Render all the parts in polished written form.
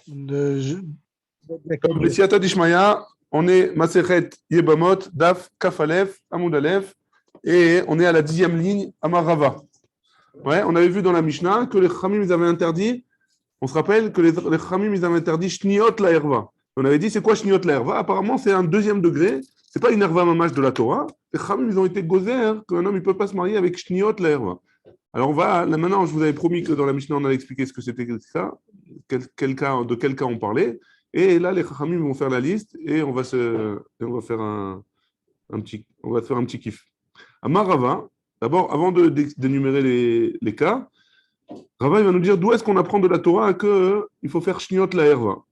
D'accord. B'siyata d'Ishmaya, on est Masechet Yebamot, Daf, Kaf Aleph, Amoud Aleph, et on est à la 10e ligne, Amar Rava. Ouais, on avait vu dans la Mishnah que les Chachamim ils avaient interdit, on se rappelle que les Chachamim ils avaient interdit Shniot la Herva. On avait dit c'est quoi Shniot la Herva? Apparemment c'est un deuxième degré, c'est pas une Herva mamash de la Torah. Les Chachamim ils ont été gozer qu'un homme il peut pas se marier avec Shniot la Herva. Alors on va, là maintenant je vous avais promis que dans la Mishnah on allait expliquer ce que c'était ça, de quel cas on parlait. Et là, les Chachamim vont faire la liste et on va faire un petit kiff. Amar Rava, d'abord, avant d'énumérer les cas, Rava il va nous dire d'où est-ce qu'on apprend de la Torah qu'il faut faire shniot la herva.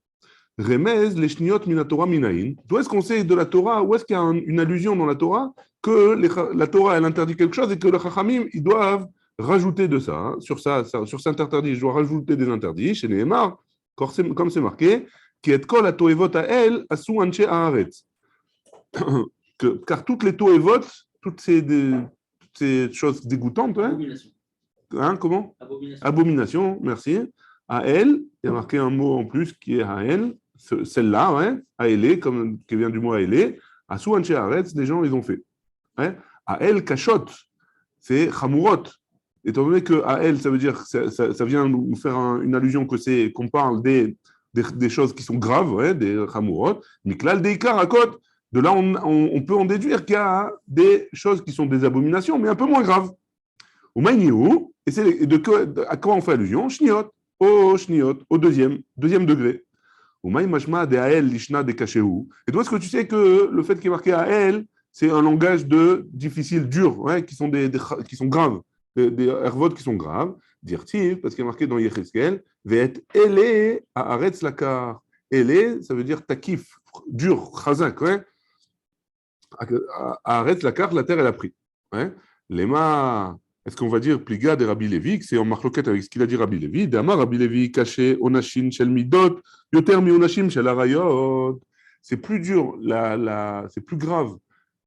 Remez les shniot mina Torah minaïn. D'où est-ce qu'on sait de la Torah, où est-ce qu'il y a une allusion dans la Torah que la Torah elle interdit quelque chose et que les Chachamim ils doivent rajouter de ça, hein, sur cet interdit, je dois rajouter des interdits chez Nehemar, comme c'est marqué. Qui est kol à toevot à elle, à sou anche haaretz. Car toutes les toevot, toutes ces choses dégoûtantes, hein, comment? Abomination, merci. À elle, il y a marqué un mot en plus qui est à elle, celle-là, ouais, à elle, qui vient du mot à elle, à sou anche haaretz, des gens ils ont fait. Ouais. À elle, kashot, c'est chamurot. Étant donné que à elle, ça veut dire, ça vient nous faire une allusion qu'on parle des choses qui sont graves, ouais, des chamurot, miklal deikar akot. De là, on peut en déduire qu'il y a des choses qui sont des abominations, mais un peu moins graves. Ou maïniou, et c'est à quoi on fait allusion? Shniot, au deuxième degré. Ou maï mashma de ael lishna de kashehu. Et toi, est-ce que tu sais que le fait qu'il est marqué à elle, c'est un langage difficile, dur, ouais, qui sont graves, des hervot qui sont graves. Dirtiv, parce qu'il est marqué dans Yecheskel, Ve'et ele haaretz lakar. Ele, ça veut dire takif, dur, chazak, ouais. Haaretz lakar, la terre, elle a pris. Ouais. Lema, est-ce qu'on va dire pliga de Rabbi Levi, que c'est en marloquette avec ce qu'il a dit Rabbi Levi, d'amar Rabbi Levi, caché onashin shel midot, yoter mi onashim shel arayot. C'est plus dur, c'est plus grave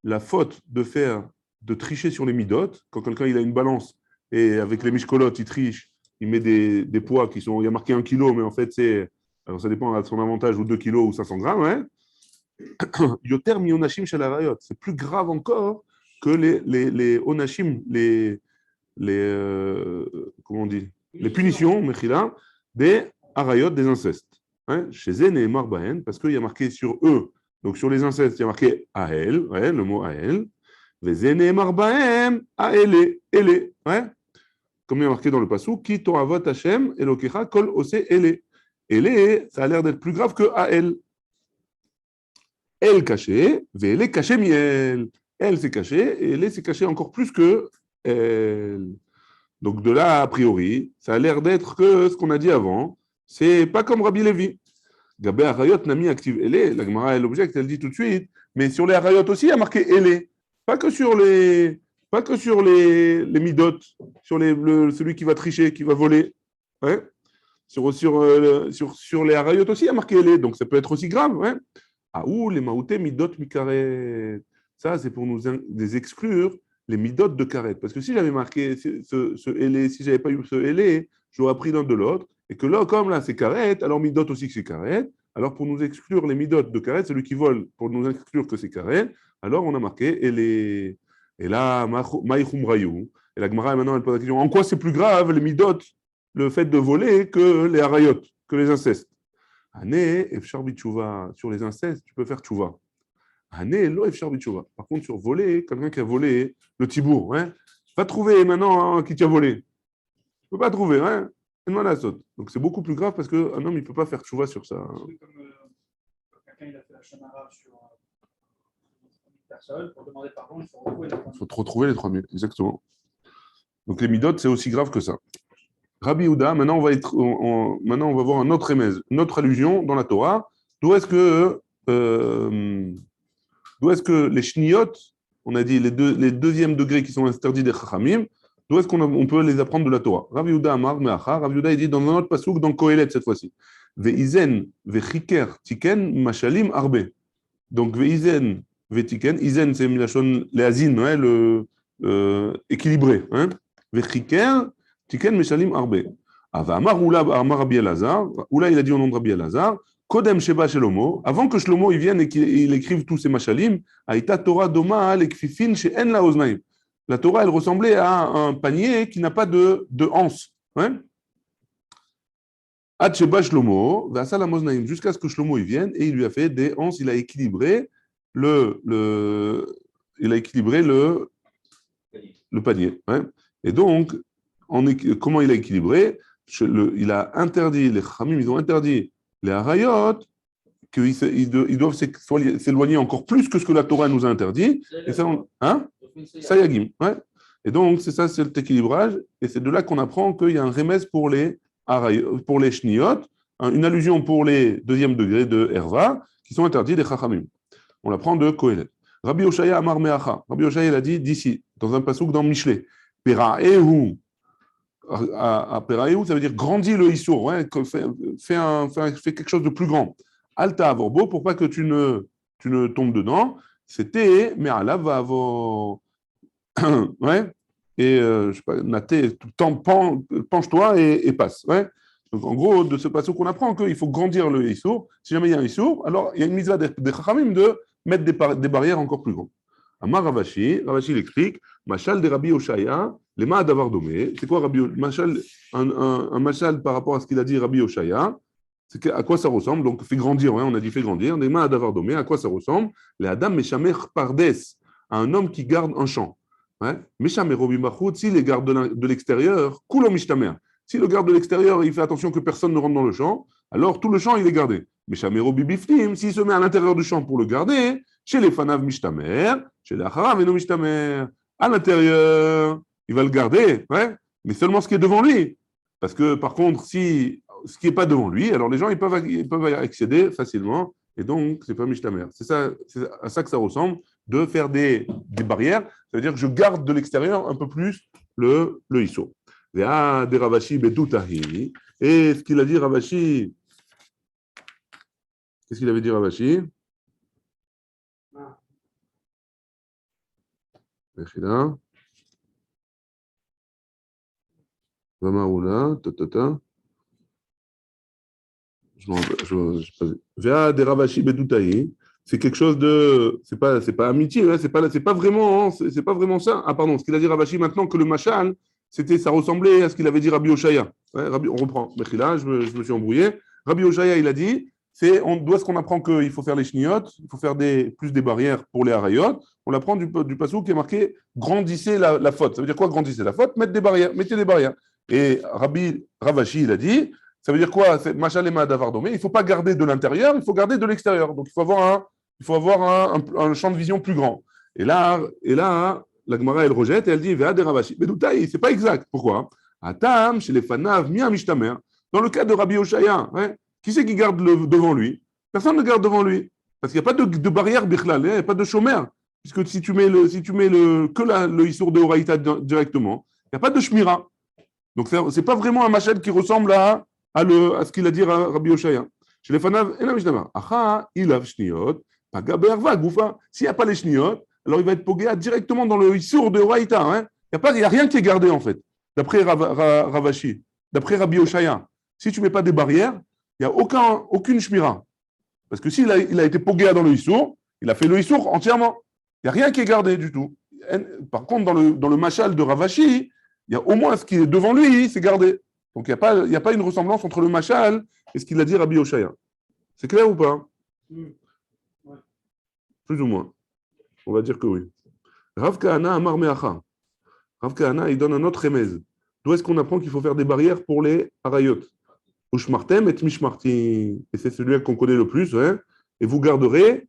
la faute de tricher sur les midot, quand quelqu'un il a une balance, et avec les mishkolot, il triche, il met des poids qui sont, il y a marqué 1 kilo, mais en fait, alors ça dépend de son avantage, ou 2 kilos, ou 500 grammes, ouais. Yoter mi onashim shel arayot. C'est plus grave encore que les onashim, comment on dit, les punitions, mechila, des arayot, des incestes. Ouais. Chez eux, Nehemar bahen, parce qu'il y a marqué sur eux, donc sur les incestes, il y a marqué ael, ouais, le mot ael. Vezé Nehemar bahem, aele, ele, ouais. Comme il y a marqué dans le passou, qui toravot Hashem, elokecha, kol ose ele. Ele, ça a l'air d'être plus grave que ael. Elle caché, vele caché miel. Elle s'est cachée, et elle s'est cachée encore plus que elle. Donc de là, a priori, ça a l'air d'être que ce qu'on a dit avant, c'est pas comme Rabbi Levi. Gabé Arayot Nami active elle, la Gemara elle objecte, elle dit tout de suite, mais sur les Arayot aussi, il y a marqué elle. Pas que sur les midot, sur celui qui va tricher, qui va voler. Ouais. Sur les Arayot aussi, il y a marqué elle, donc ça peut être aussi grave. Ouais. Ah ou les maouté midot mikaret. Ça, c'est pour nous exclure les midot de karet. Parce que si j'avais marqué ce élé, si j'avais pas eu ce élé, j'aurais appris l'un de l'autre. Et que là, comme là, c'est karet, alors midot aussi que c'est karet. Alors pour nous exclure les midot de karet, celui qui vole, pour nous exclure que c'est karet, alors on a marqué élé. Et là, maïchum rayou. Et la Gemara, maintenant, elle pose la question, en quoi c'est plus grave les midot, le fait de voler, que les arayot, que les incestes? Ané, efshar bitchouva, sur les incestes, tu peux faire tchouva. Ané, lo efshar bitchouva. Par contre, sur voler, quelqu'un qui a volé le tibour, hein, va trouver maintenant qui t'a volé. Tu peux pas trouver, hein. Donc c'est beaucoup plus grave parce qu'un homme, il ne peut pas faire tchouva sur ça. Hein. C'est comme quelqu'un il a fait la chamara sur une personne, pour demander pardon, il faut retrouver les 3000. Il faut retrouver les 3000, exactement. Donc les midot, c'est aussi grave que ça. Rabbi Houda, maintenant on va voir un autre remez, une autre allusion dans la Torah. D'où est-ce que les shniyot, on a dit les deuxièmes degrés qui sont interdits des chachamim, d'où est-ce qu'on peut les apprendre de la Torah? Rabbi Houda Amar Meacha, Rabbi Houda il dit dans un autre pasuk dans Kohelet cette fois-ci. Veizen vechiker tiken mashalim arbe. Donc veizen vetiken, izen c'est milachon leazin, ouais, équilibré. Hein? Vechiker tiken meshalim arbe. Ava Amar Oula Amar Rabbi Elazar, Oula il a dit au nom de Rabbi Elazar, Kodem Sheba Shelomo, avant que Shlomo il vienne et qu'il écrive tous ces machalim, Aïta Torah Doma Lekfifin She'en La Oznaim. La Torah elle ressemblait à un panier qui n'a pas de anse. Ouais. Ad Sheba Shlomo, Vasal Amoznaim, jusqu'à ce que Shlomo il vienne et il lui a fait des anses, il a équilibré il a équilibré le panier. Ouais. Et donc, comment il a équilibré? Il a interdit, les Khamim, ils ont interdit les Harayot, qu'ils doivent s'éloigner encore plus que ce que la Torah nous a interdit. Et ça, hein? Sayagim. Ouais. Et donc, c'est ça, c'est le équilibrage. Et c'est de là qu'on apprend qu'il y a un remède pour les Shniyot, une allusion pour les deuxième degrés de Herva, qui sont interdits des Chachamim. On l'apprend de Kohelet. Rabbi Oshaya Amar Meacha. Rabbi Oshaya, il a dit d'ici, dans un pasouk dans Michelet. Peraehu. Peraehu, ça veut dire grandis le Issour, ouais, fais quelque chose de plus grand. Alta Avorbo, pour pas que tu ne tombes dedans. C'était Me'alav va avoir. Ouais. Et je sais pas, Naté, penche-toi et passe. Ouais. Donc en gros, de ce passage qu'on apprend qu'il faut grandir le Issour. Si jamais il y a un Issour, alors il y a une mitzvah des Chachamim de mettre des barrières encore plus grandes. Amar Ravashi l'explique, Machal de Rabbi Oshaya, les Ma'a d'avoir domé. C'est quoi Rabbi Machal, un Machal par rapport à ce qu'il a dit Rabbi Oshaya, c'est à quoi ça ressemble? Donc fait grandir, ouais, on a dit fait grandir. Les Ma'a d'avoir domé, à quoi ça ressemble? Les Adam Meshamer Pardes, un homme qui garde un champ. Meshamer Robi Machout, s'il les garde de l'extérieur, Kulo Mishtamer. Si le garde de l'extérieur, il fait attention que personne ne rentre dans le champ, alors tout le champ, il est gardé. Mais Shamero Bibiftim, s'il se met à l'intérieur du champ pour le garder, chez les Fanav Mishtamer, chez les Acharav et no Mishtamer, à l'intérieur, il va le garder, ouais, mais seulement ce qui est devant lui. Parce que par contre, si ce qui n'est pas devant lui, alors les gens ils peuvent accéder facilement, et donc c'est pas Mishtamer. C'est à ça que ça ressemble, de faire des barrières. Ça veut dire que je garde de l'extérieur un peu plus le Issur. Et ce qu'il a dit Ravashi, qu'est-ce qu'il avait dit Ravashi? Vamaoula, tatata. C'est quelque chose de, c'est pas amitié, hein, c'est pas vraiment ça. Ah pardon, ce qu'il a dit Ravashi maintenant que le machal, ça ressemblait à ce qu'il avait dit Rabbi Oshaya. Ouais, on reprend. Là, je me suis embrouillé. Rabbi Oshaya, il a dit, d'où est-ce qu'on apprend qu'il faut faire les shniyot, il faut faire plus des barrières pour les harayot. On apprend du passage qui est marqué grandissez la faute. Ça veut dire quoi grandissez la faute? Mettez des barrières. Et Ravashi, il a dit, ça veut dire quoi? C'est machal et ma'adavardomé. Il ne faut pas garder de l'intérieur, il faut garder de l'extérieur. Donc il faut avoir un champ de vision plus grand. Et là, la Gemara, elle rejette et elle dit Ve'ad Ravashi. Mais Doutaï, c'est pas exact. Pourquoi? Atam, chez les Fanav, Mia Mishtamer. Dans le cas de Rabbi Oshaya, ouais, qui c'est qui garde devant lui? Personne ne garde devant lui. Parce qu'il n'y a pas de barrière bichlal, il n'y a pas de chômeur. Puisque si tu mets le Issour de Horaïta directement, il n'y a pas de Shmira. Donc ce n'est pas vraiment un machel qui ressemble à ce qu'il a dit à Rabbi Oshaya. Chez les Fanav, Ena Mishtamer. Acha, ilav shniyot, paga be'erva, goufa. S'il n'y a pas les shniyot, alors il va être pogé directement dans le Issour de Horaïta. Hein. Il n'y a rien qui est gardé en fait, d'après Ravashi, d'après Rabbi Oshaya. Si tu ne mets pas des barrières, il n'y a aucune shmira. Parce que s'il a été pogé dans le Issour, il a fait le Issour entièrement. Il n'y a rien qui est gardé du tout. Par contre, dans le machal de Ravashi, il y a au moins ce qui est devant lui, c'est gardé. Donc il n'y a pas une ressemblance entre le machal et ce qu'il a dit Rabbi Oshaya. C'est clair ou pas? Ouais. Plus ou moins. On va dire que oui. Rav Kahana Amar Meacha. Rav Kahana, il donne un autre remède. D'où est-ce qu'on apprend qu'il faut faire des barrières pour les harayot? Ushmartem et mishmarti. Et c'est celui qu'on connaît le plus. Hein? Et vous garderez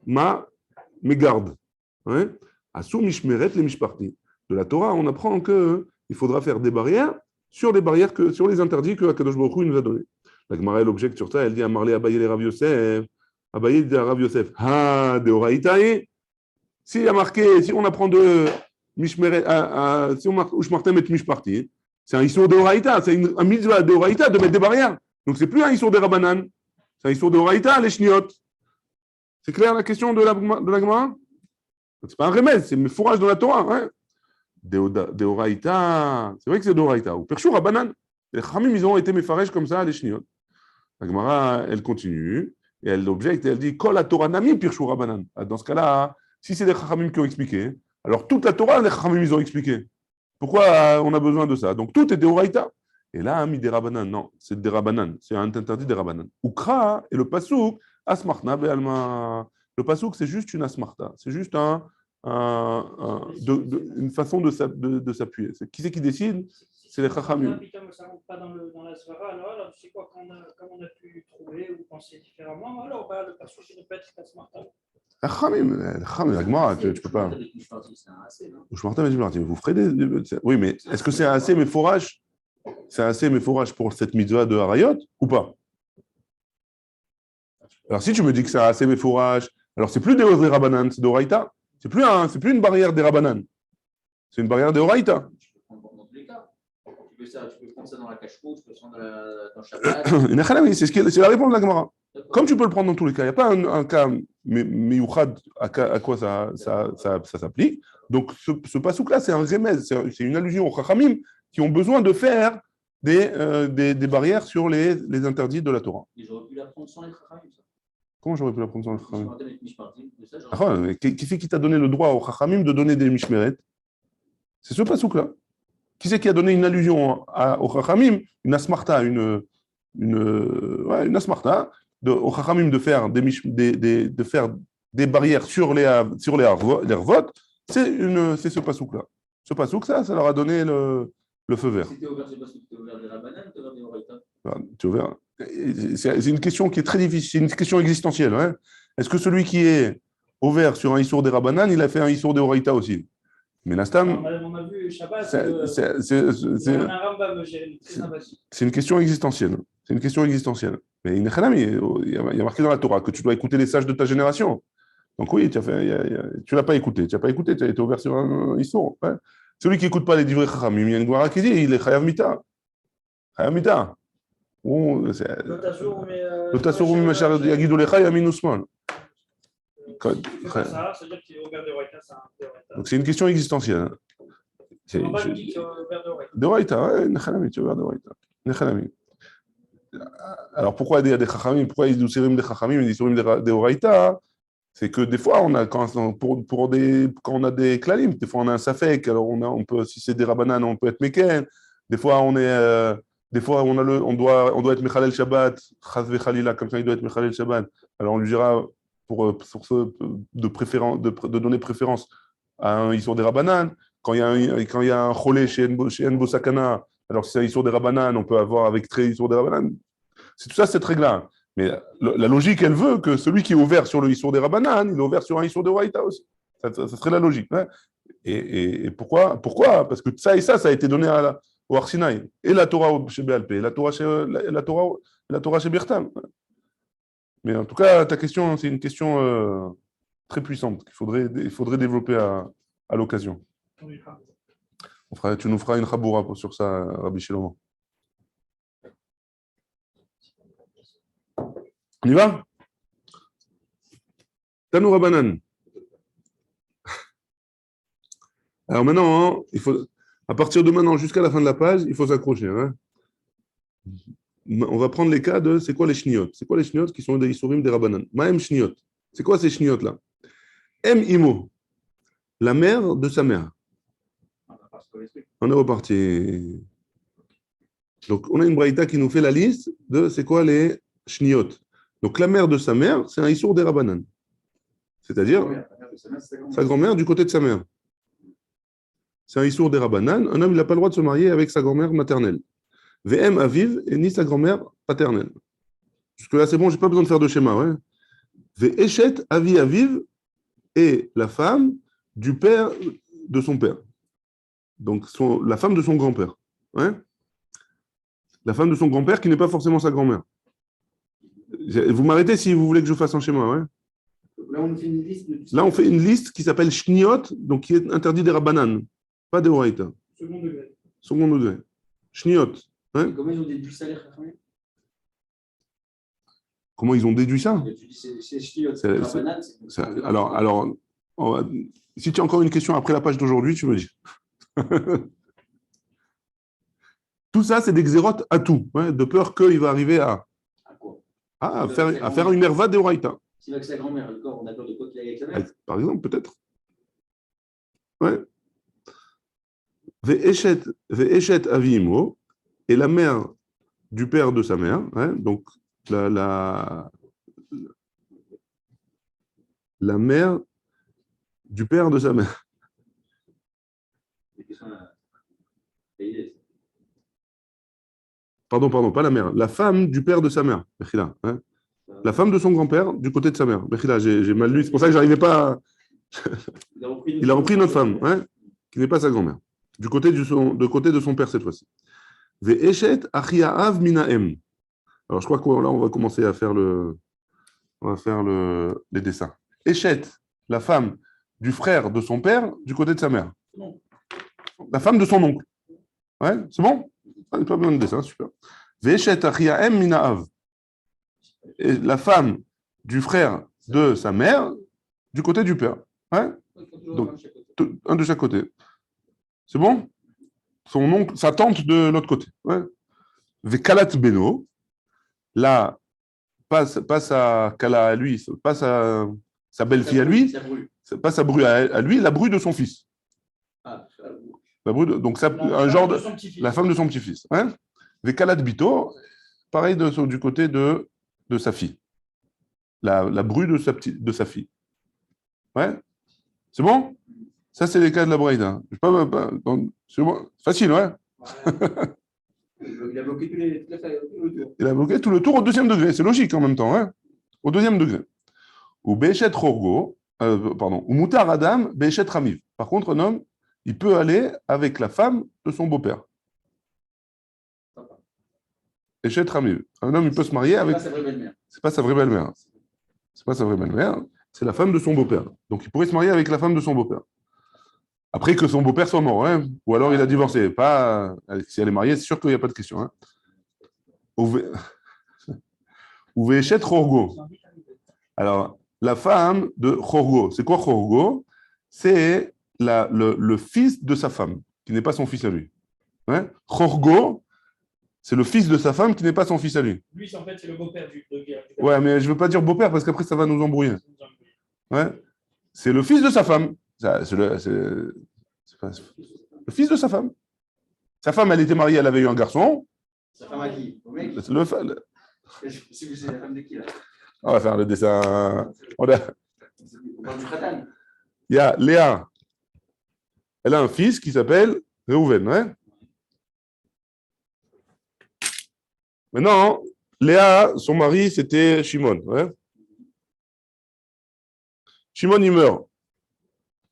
mes gardes. Hein? Asu mishmeret les mishparti. De la Torah, on apprend qu'il faudra faire des barrières sur les interdits que Akadosh Baruch Hu nous a donnés. La Gemara, elle objecte sur ça, elle dit à Marlé Abaye les Rav Yosef. Abaye dit à Rav Yosef, ha de Horaïtaï. Si on apprend de Mishmeret, si on marque Ushmartem et Mishparti, c'est un Issour de Horaïta, c'est un mitzvah de Horaïta de mettre des barrières. Donc c'est plus un Issour de Rabbanan, c'est un Issour de Horaïta, les Shniot. C'est clair la question de la Gemara? C'est pas un remède, c'est un fourrage dans la Torah. Hein? De Horaïta, c'est vrai que c'est de Horaïta. Ou Perchou Rabbanan. Les Chachamim, ils ont été méfarèches comme ça, les Shniot. La Gemara, elle continue, et elle objecte, et elle dit Kol la Torah namim pirshu Rabbanan. Dans ce cas-là, si c'est les Chachamim qui ont expliqué, alors toute la Torah, les Chachamim, ils ont expliqué. Pourquoi on a besoin de ça? Donc tout est Deoraita. Et là, ami des Rabbanan, non, c'est des Rabbanan, c'est un interdit des Rabbanan. Ukra et le Pasuk, Asmartna Be'alma. Le Pasuk, c'est juste une Asmarta, c'est juste une façon de s'appuyer. Qui c'est qui décide? C'est les Chachamim. Ça ne rentre pas dans la Svara, alors tu sais quoi, comme on a pu trouver ou penser différemment, alors le passage ne peut être pas smart. Chachamim, la Gemara, tu peux pas. Vous ferez oui, mais est-ce que c'est assez mes fourrages? C'est assez mes fourrages pour cette mitzvah de Harayot ou pas? Alors si tu me dis que c'est assez mes fourrages, alors c'est plus des Rabbanan, c'est d'Oraïta. C'est plus une barrière des Rabbanan. C'est une barrière des Oraïta. Tu peux prendre dans tous les cas. Tu peux prendre ça dans la cache-route, tu peux prendre dans le Shabbat. C'est la réponse de la Gemara. Comme tu peux le prendre dans tous les cas, il n'y a pas un cas miyuchad à quoi ça s'applique. Donc ce pasouk-là, c'est un remède, c'est une allusion aux Chachamim qui ont besoin de faire des barrières sur les interdits de la Torah. Et j'aurais pu l'apprendre sans les Chachamim, ça. Comment j'aurais pu l'apprendre sans les Chachamim? Mishpartim, Qui c'est qui t'a donné le droit aux Chachamim de donner des mishmeret? C'est ce pasouk-là. Qui c'est qui a donné une allusion aux Chachamim, une asmarta, une asmarta, aux Chachamim de faire des barrières sur les Harvot? C'est ce pasouk-là. Ce pasouk, ça leur a donné le feu vert. Si tu es ouvert, c'est parce que tu es ouvert des Rabbanan ou tu es ouvert des Oraïta? Tu es ouvert. C'est une question qui est très difficile, c'est une question existentielle. Hein. Est-ce que celui qui est ouvert sur un Issour des Rabbanan, il a fait un Issour des Oraïta aussi? Mais Nastam, On a vu Shabbat, c'est une question existentielle. C'est une question existentielle. Mais il y a marqué dans la Torah que tu dois écouter les sages de ta génération. Donc oui, tu l'as pas écouté. Tu n'as pas écouté, tu as été ouvert sur un Issour. Ouais. Celui qui n'écoute pas les divrei Chachamim, il y a une Gemara qui dit il est Chayav Mita. Chayav Mita. Le Tassour Mimachar Yagidou Lecha Yamin Usman. Donc c'est une question existentielle. De Oraïta, Nechalami, tu es ouvert de Oraïta. Nechalami. Alors pourquoi il y a des Chachamim, pourquoi il y a des Sourim des Chachamim et des Sourim des Oraïta? C'est que des fois, quand on a des klalim, des fois on a un safek, alors on peut, si c'est des Rabbanan, on peut être meken. Des fois, on doit être Mechalel Shabbat, Chaz vechalila, comme ça il doit être Mechalel Shabbat. Alors on lui dira de donner préférence à un Issour des Rabbanan. Quand il y a un Cholé chez Enbo Sakana, alors si c'est un Issour des Rabbanan, on peut avoir avec très Issour des Rabbanan. C'est tout ça, cette règle-là. Mais la logique, elle veut que celui qui est ouvert sur le Issour des Rabbanan, il est ouvert sur un Issour de Oraïta aussi. Ça serait la logique. Hein. Et pourquoi? Parce que ça et ça a été donné au Har Sinaï. Et la Torah chez Béalpé, et la Torah chez Birtam. Mais en tout cas, ta question, c'est une question très puissante qu'il faudrait développer à l'occasion. Tu nous feras une chaboura sur ça, Rabbi Shlomo. On y va? Tanou Rabbanan. Alors maintenant, à partir de maintenant jusqu'à la fin de la page, il faut s'accrocher. Hein. On va prendre les cas de c'est quoi les shniyot? C'est quoi les shniyot qui sont des isurim des Rabbanan? Mahem shniyot. C'est quoi ces shniyot-là? Em imo, la mère de sa mère. On est reparti. Donc on a une braïta qui nous fait la liste de c'est quoi les shniyot. Donc la mère de sa mère, c'est un issour des Rabbanan. C'est-à-dire sa grand-mère du côté de sa mère. C'est un issour des Rabbanan. Un homme, il n'a pas le droit de se marier avec sa grand-mère maternelle. VM aviv et ni sa grand-mère paternelle. Jusque-là, c'est bon, je n'ai pas besoin de faire de schéma. Ouais. Ve'eshet avi aviv et la femme du père de son père. Donc la femme de son grand-père. Ouais. La femme de son grand-père qui n'est pas forcément sa grand-mère. Vous m'arrêtez si vous voulez que je fasse un schéma. Ouais. Là, on fait une liste qui s'appelle Shniot, donc qui est interdit des Rabbanan, pas des Oraïta. Second degré. Shniot. Hein? Comment ils ont déduit ça, les Chachamim? Comment ils ont déduit ça? Tu dis c'est Shniot, c'est Rabbanan. Alors si tu as encore une question après la page d'aujourd'hui, tu me dis. Tout ça, c'est des xérotes à tout, ouais, de peur qu'il va arriver À quoi? à faire une erva de Horaïta. S'il va avec sa grand-mère, d'accord, on a peur de quoi qu'il aille avec sa mère? Par exemple, peut-être. Ouais. Ve'eshet avimo, et la mère du père de sa mère, hein, donc la mère du père de sa mère. C'est question payée. Pardon, pas la mère, la femme du père de sa mère, Bechila, hein. La femme de son grand-père du côté de sa mère. Bechila, j'ai mal lu, c'est pour ça que j'arrivais pas à... Il a repris une autre femme, hein, qui n'est pas sa grand-mère, du côté de son père cette fois-ci. Ve'eshet achiyaav minahem. Alors je crois que là, on va commencer à faire les dessins. Eshet, la femme du frère de son père du côté de sa mère. La femme de son oncle. Ouais, c'est bon? Pas besoin de dessin, super. Ve'eshet achiyaahem minaav. Et la femme du frère de sa mère du côté du père. Ouais? Donc, un de chaque côté. C'est bon? Son oncle, sa tante de l'autre côté. Ouais. Vekalat Beno, là, pas sa Kala à lui, pas sa belle-fille à lui, pas sa bru à lui, la bru de son fils. Donc, ça, un genre de. La femme de son petit-fils. Ouais. Vekalat Bito, pareil du côté de sa fille. La bru de sa fille. Ouais. C'est bon? Ça, c'est les cas de la Braïda. C'est bon. Facile, ouais? Il a bloqué tout le tour. Il a bloqué tout le tour au deuxième degré. C'est logique en même temps, hein? Au deuxième degré. Ou Béchet Rorgo, ou Moutar Adam, Béchet Ramiv. Par contre, un homme, il peut aller avec la femme de son beau-père. Béchet Ramiv. Un homme, il peut se marier avec. C'est pas sa vraie belle-mère. C'est pas sa vraie belle-mère. C'est la femme de son beau-père. Donc, il pourrait se marier avec la femme de son beau-père. Après que son beau-père soit mort, hein, ou alors il a divorcé. Pas, si elle est mariée, c'est sûr qu'il n'y a pas de question. Hein. Ou Véchet Chorgo. Alors, la femme de Chorgo, c'est quoi Chorgo? C'est le fils de sa femme, qui n'est pas son fils à lui. Hein? Chorgo, c'est le fils de sa femme qui n'est pas son fils à lui. Lui, en fait, c'est le beau-père du Ouais, mais je ne veux pas dire beau-père parce qu'après, ça va nous embrouiller. Ouais? C'est le fils de sa femme. C'est le fils de sa femme. Sa femme, elle était mariée, elle avait eu un garçon. Sa femme a qui? Au mec? C'est la femme de qui, là? On va faire le dessin. On parle du Khatan. Il y a Léa. Elle a un fils qui s'appelle Réhouven. Ouais? Maintenant, Léa, son mari, c'était Shimon. Ouais? Shimon, il meurt.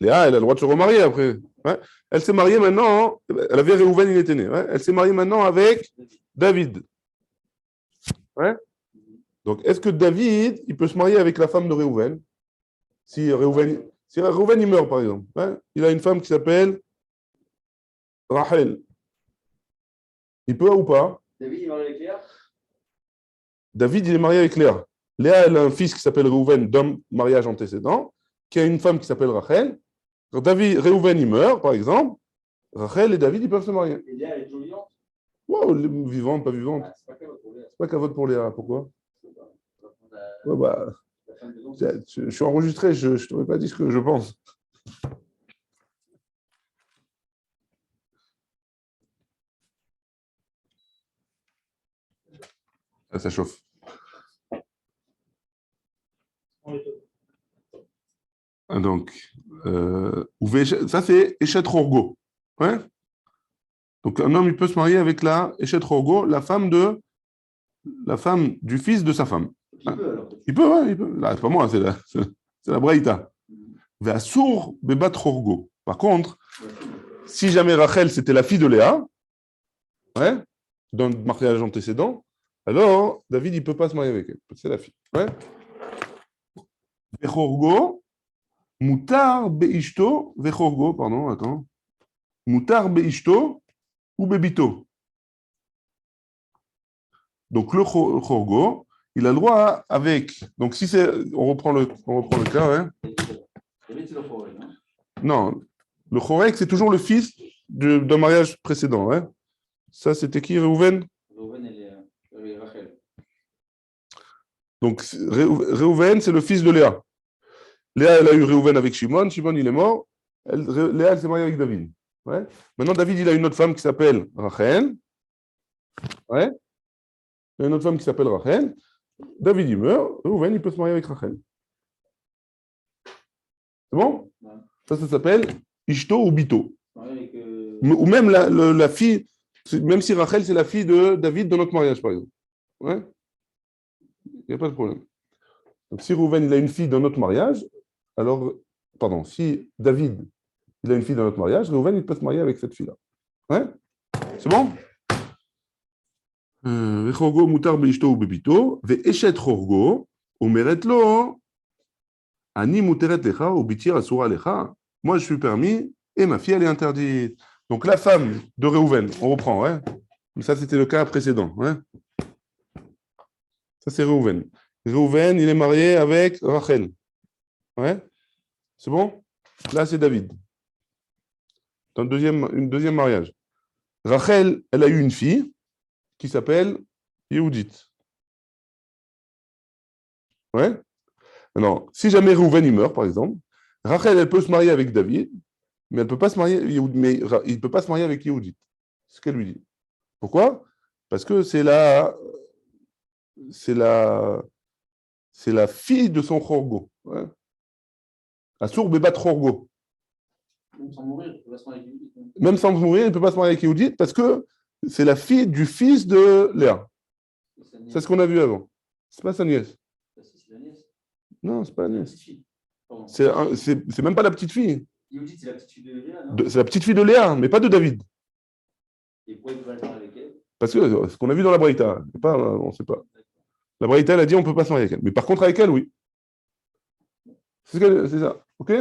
Léa, elle a le droit de se remarier après. Ouais. Elle s'est mariée maintenant, elle avait Réhouven, il était né. Ouais. Elle s'est mariée maintenant avec David. Ouais. Donc, est-ce que David, il peut se marier avec la femme de Réhouven? Si Réhouven il meurt, par exemple. Ouais. Il a une femme qui s'appelle Rachel. Il peut ou pas? David, il est marié avec Léa? David, il est marié avec Léa. Léa, elle a un fils qui s'appelle Réhouven d'un mariage antécédent, qui a une femme qui s'appelle Rachel. Quand Réhouven, il meurt, par exemple, Rachel et David, ils peuvent se marier. Et Léa, elle est toujours vivante? Wow, vivante, pas vivante. Ah, c'est pas qu'à votre pour Léa. C'est pas qu'à vote pour Léa. Pourquoi? Ouais, bah, je suis enregistré, je ne t'aurais pas dit ce que je pense. Ça chauffe. Donc, ça c'est Eshet Rorgo. Ouais? Donc, un homme, il peut se marier avec la Eshet Rorgo, la femme du fils de sa femme. Il peut, alors. Il peut, ouais, il peut. Là, c'est pas moi, c'est la Braïta. Ve'asur bebat Rorgo. Par contre, si jamais Rachel, c'était la fille de Léa, ouais, d'un mariage antécédent, alors David, il ne peut pas se marier avec elle. C'est la fille. Ouais? Vechorgo, mutar beishto, vechorgo, pardon, attends. Mutar beishto ou bebito. Donc le chorgo, il a le droit avec. Donc si c'est. On reprend le cas, hein. Non, le chorek, c'est toujours le fils d'un mariage précédent. Hein. Ça, c'était qui, Réhouven? Reuven et Rachel. Donc, Réhouven, c'est le fils de Léa. Léa, elle a eu Réhouven avec Shimon. Shimon, il est mort. Léa, elle s'est mariée avec David. Ouais. Maintenant, David, il a une autre femme qui s'appelle Rachel. Ouais. Il y a une autre femme qui s'appelle Rachel. David, il meurt. Réhouven, il peut se marier avec Rachel. C'est bon? Ouais. Ça s'appelle Ishto ou Bito. Ouais, avec, Ou même la fille, même si Rachel, c'est la fille de David dans notre mariage, par exemple. Ouais. Il n'y a pas de problème. Donc, si Réhouven, il a une fille dans notre mariage, alors, pardon, si David, il a une fille dans notre mariage, Réhouven, il peut se marier avec cette fille-là. Ouais? C'est bon? וחורגו מותר באשתו ובביתו, ואשת חורגו אומרת לו, אני מותרת לך ובתי אסורה לך, moi je suis permis et ma fille elle est interdite. Donc la femme de Réhouven, on reprend, ouais. Ça c'était le cas précédent, ouais. Ça c'est Réhouven. Réhouven, il est marié avec Rachel. Ouais. C'est bon? Là c'est David. Dans une deuxième mariage. Rachel, elle a eu une fille qui s'appelle Yehudit. Ouais. Maintenant, si jamais Réhouven il meurt, par exemple, Rachel, elle peut se marier avec David, mais elle peut pas se marier, mais il ne peut pas se marier avec Yehudit. C'est ce qu'elle lui dit. Pourquoi? Parce que c'est la fille de son Chorgo. Ouais. Assour Bebat Chorgo. même sans mourir, il peut pas se marier avec lui. Même sans mourir, il ne peut pas se marier avec Yehudit parce que c'est la fille du fils de Léa. C'est ce qu'on a vu avant. C'est pas sa nièce. C'est la nièce. Non, c'est pas la La nièce. petite fille. Pardon. C'est même pas la petite fille. Yehudit, c'est la petite fille de Léa, non? C'est la petite fille de Léa, mais pas de David. Et pourquoi il peut pas le marier avec elle? Parce que ce qu'on a vu dans la Braïta, on ne sait pas. La Braïta, elle a dit on ne peut pas se marier avec elle. Mais par contre, avec elle, oui. C'est ça. OK?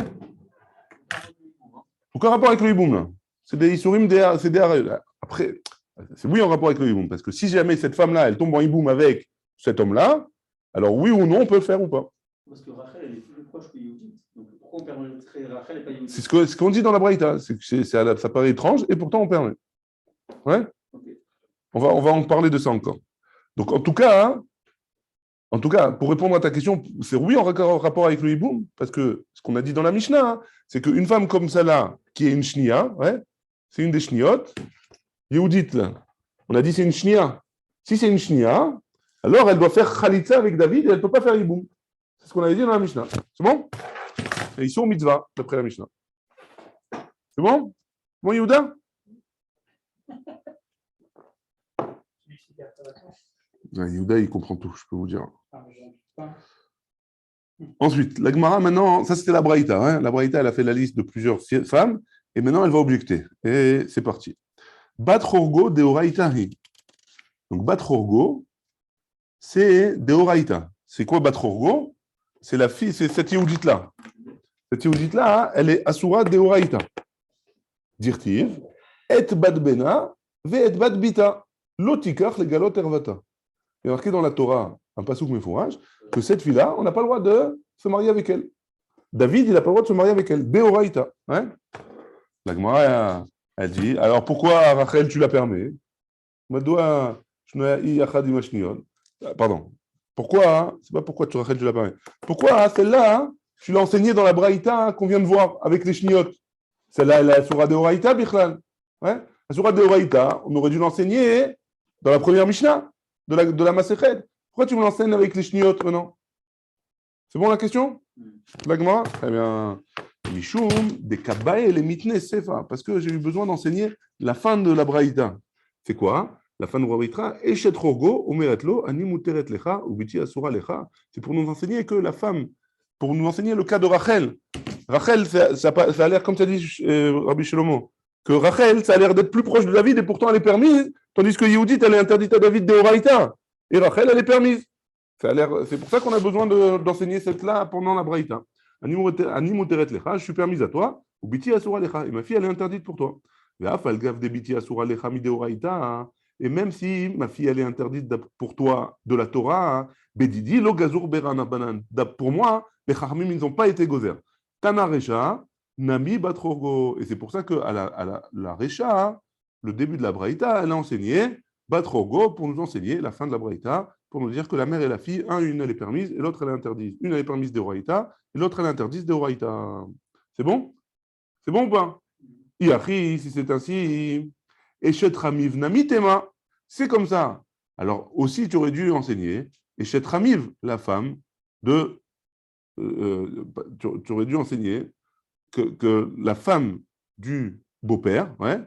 Aucun rapport avec le hiboum, là. C'est des issourim, c'est des arrêts. Après, c'est oui en rapport avec le hiboum. Parce que si jamais cette femme-là, elle tombe en hiboum avec cet homme-là, alors oui ou non, on peut le faire ou pas. Parce que Rachel, elle est plus proche que Yehudit. Donc pourquoi on permettrait Rachel et pas Yehudit? C'est ce qu'on dit dans la Braïta. Ça paraît étrange et pourtant on permet. Ouais? Okay. On va en parler de ça encore. Donc en tout cas, pour répondre à ta question, c'est oui en rapport avec le hiboum, parce que ce qu'on a dit dans la Mishnah, c'est qu'une femme comme celle-là, qui est une shnia, ouais, c'est une des shniotes, Yehudit, on a dit c'est une shnia. Si c'est une shnia, alors elle doit faire khalitza avec David et elle ne peut pas faire hiboum. C'est ce qu'on avait dit dans la Mishnah. C'est bon? Et ils sont mitzvah, d'après la Mishnah. C'est bon? Bon, Yehuda? Yehuda, il comprend tout, je peux vous dire. Ensuite, la Gemara, maintenant, ça c'était la Braïta. Hein. La Braïta, elle a fait la liste de plusieurs femmes, et maintenant elle va objecter. Et c'est parti. Bat Chorgo deoraitahi. Donc, Bat Chorgo, c'est deoraita. C'est quoi Bat Chorgo? C'est la fille, c'est cette Yehudit-là. Cette Yehudit-là, hein, elle est Asura deoraita. Dirtiv, et bat bena, ve et bat bita, lotikach le galot ervata. Il y a marqué dans la Torah, un pasouk mefourage, que cette fille-là, on n'a pas le droit de se marier avec elle. David, il n'a pas le droit de se marier avec elle. Deoraita. Hein? La Gemara, elle dit, alors pourquoi Rachel, tu la permets? Pardon. Pourquoi? C'est pas pourquoi Rachel, tu la permets. Pourquoi celle-là, tu l'as enseignée dans la Braïta qu'on vient de voir avec les shniotes? Celle-là, elle est la Surah Deoraita, Bichlal. Ouais? La Surah Deoraita, on aurait dû l'enseigner dans la première Mishnah de la Masechet. Pourquoi tu me l'enseignes avec les shniotes maintenant? C'est bon la question? La Gemara? Très bien. Mishum, des kabae les mitne sefa. Parce que j'ai eu besoin d'enseigner la fin de la Braïta. C'est quoi? La fin de la Braïta. Eshet chorgo, omeretlo, ani muteret lecha, ubiti asura lecha. C'est pour nous enseigner que la femme, pour nous enseigner le cas de Rachel. Rachel, ça a l'air, comme tu as dit, Rabbi Shlomo, que Rachel, ça a l'air d'être plus proche de David et pourtant elle est permise, tandis que Yehudit, elle est interdite à David d'Oraïta. Et Rachel, elle est permise. C'est pour ça qu'on a besoin d'enseigner cette-là pendant la Braïta. Animoteret lecha, je suis permise à toi, ou biti asura lecha, et ma fille, elle est interdite pour toi. Et même si ma fille, elle est interdite pour toi de la Torah, Bedidi, lo gazur berana banan. Pour moi, les Chachamim, ils n'ont pas été gozer. Tana Recha, Nami Batrorgo. Et c'est pour ça qu'à la Recha, le début de la Braïta, elle a enseigné Batrogo pour nous enseigner la fin de la Braïta, pour nous dire que la mère et la fille, une elle est permise et l'autre elle est interdite. Une elle est permise de Oraïta et l'autre elle est interdite de Oraïta. C'est bon? C'est bon ou pas? Iachi, si c'est ainsi, Eshet Ramiv Namitema, c'est comme ça. Alors aussi, tu aurais dû enseigner Eshet Ramiv, la femme de. Tu aurais dû enseigner que la femme du beau-père, ouais,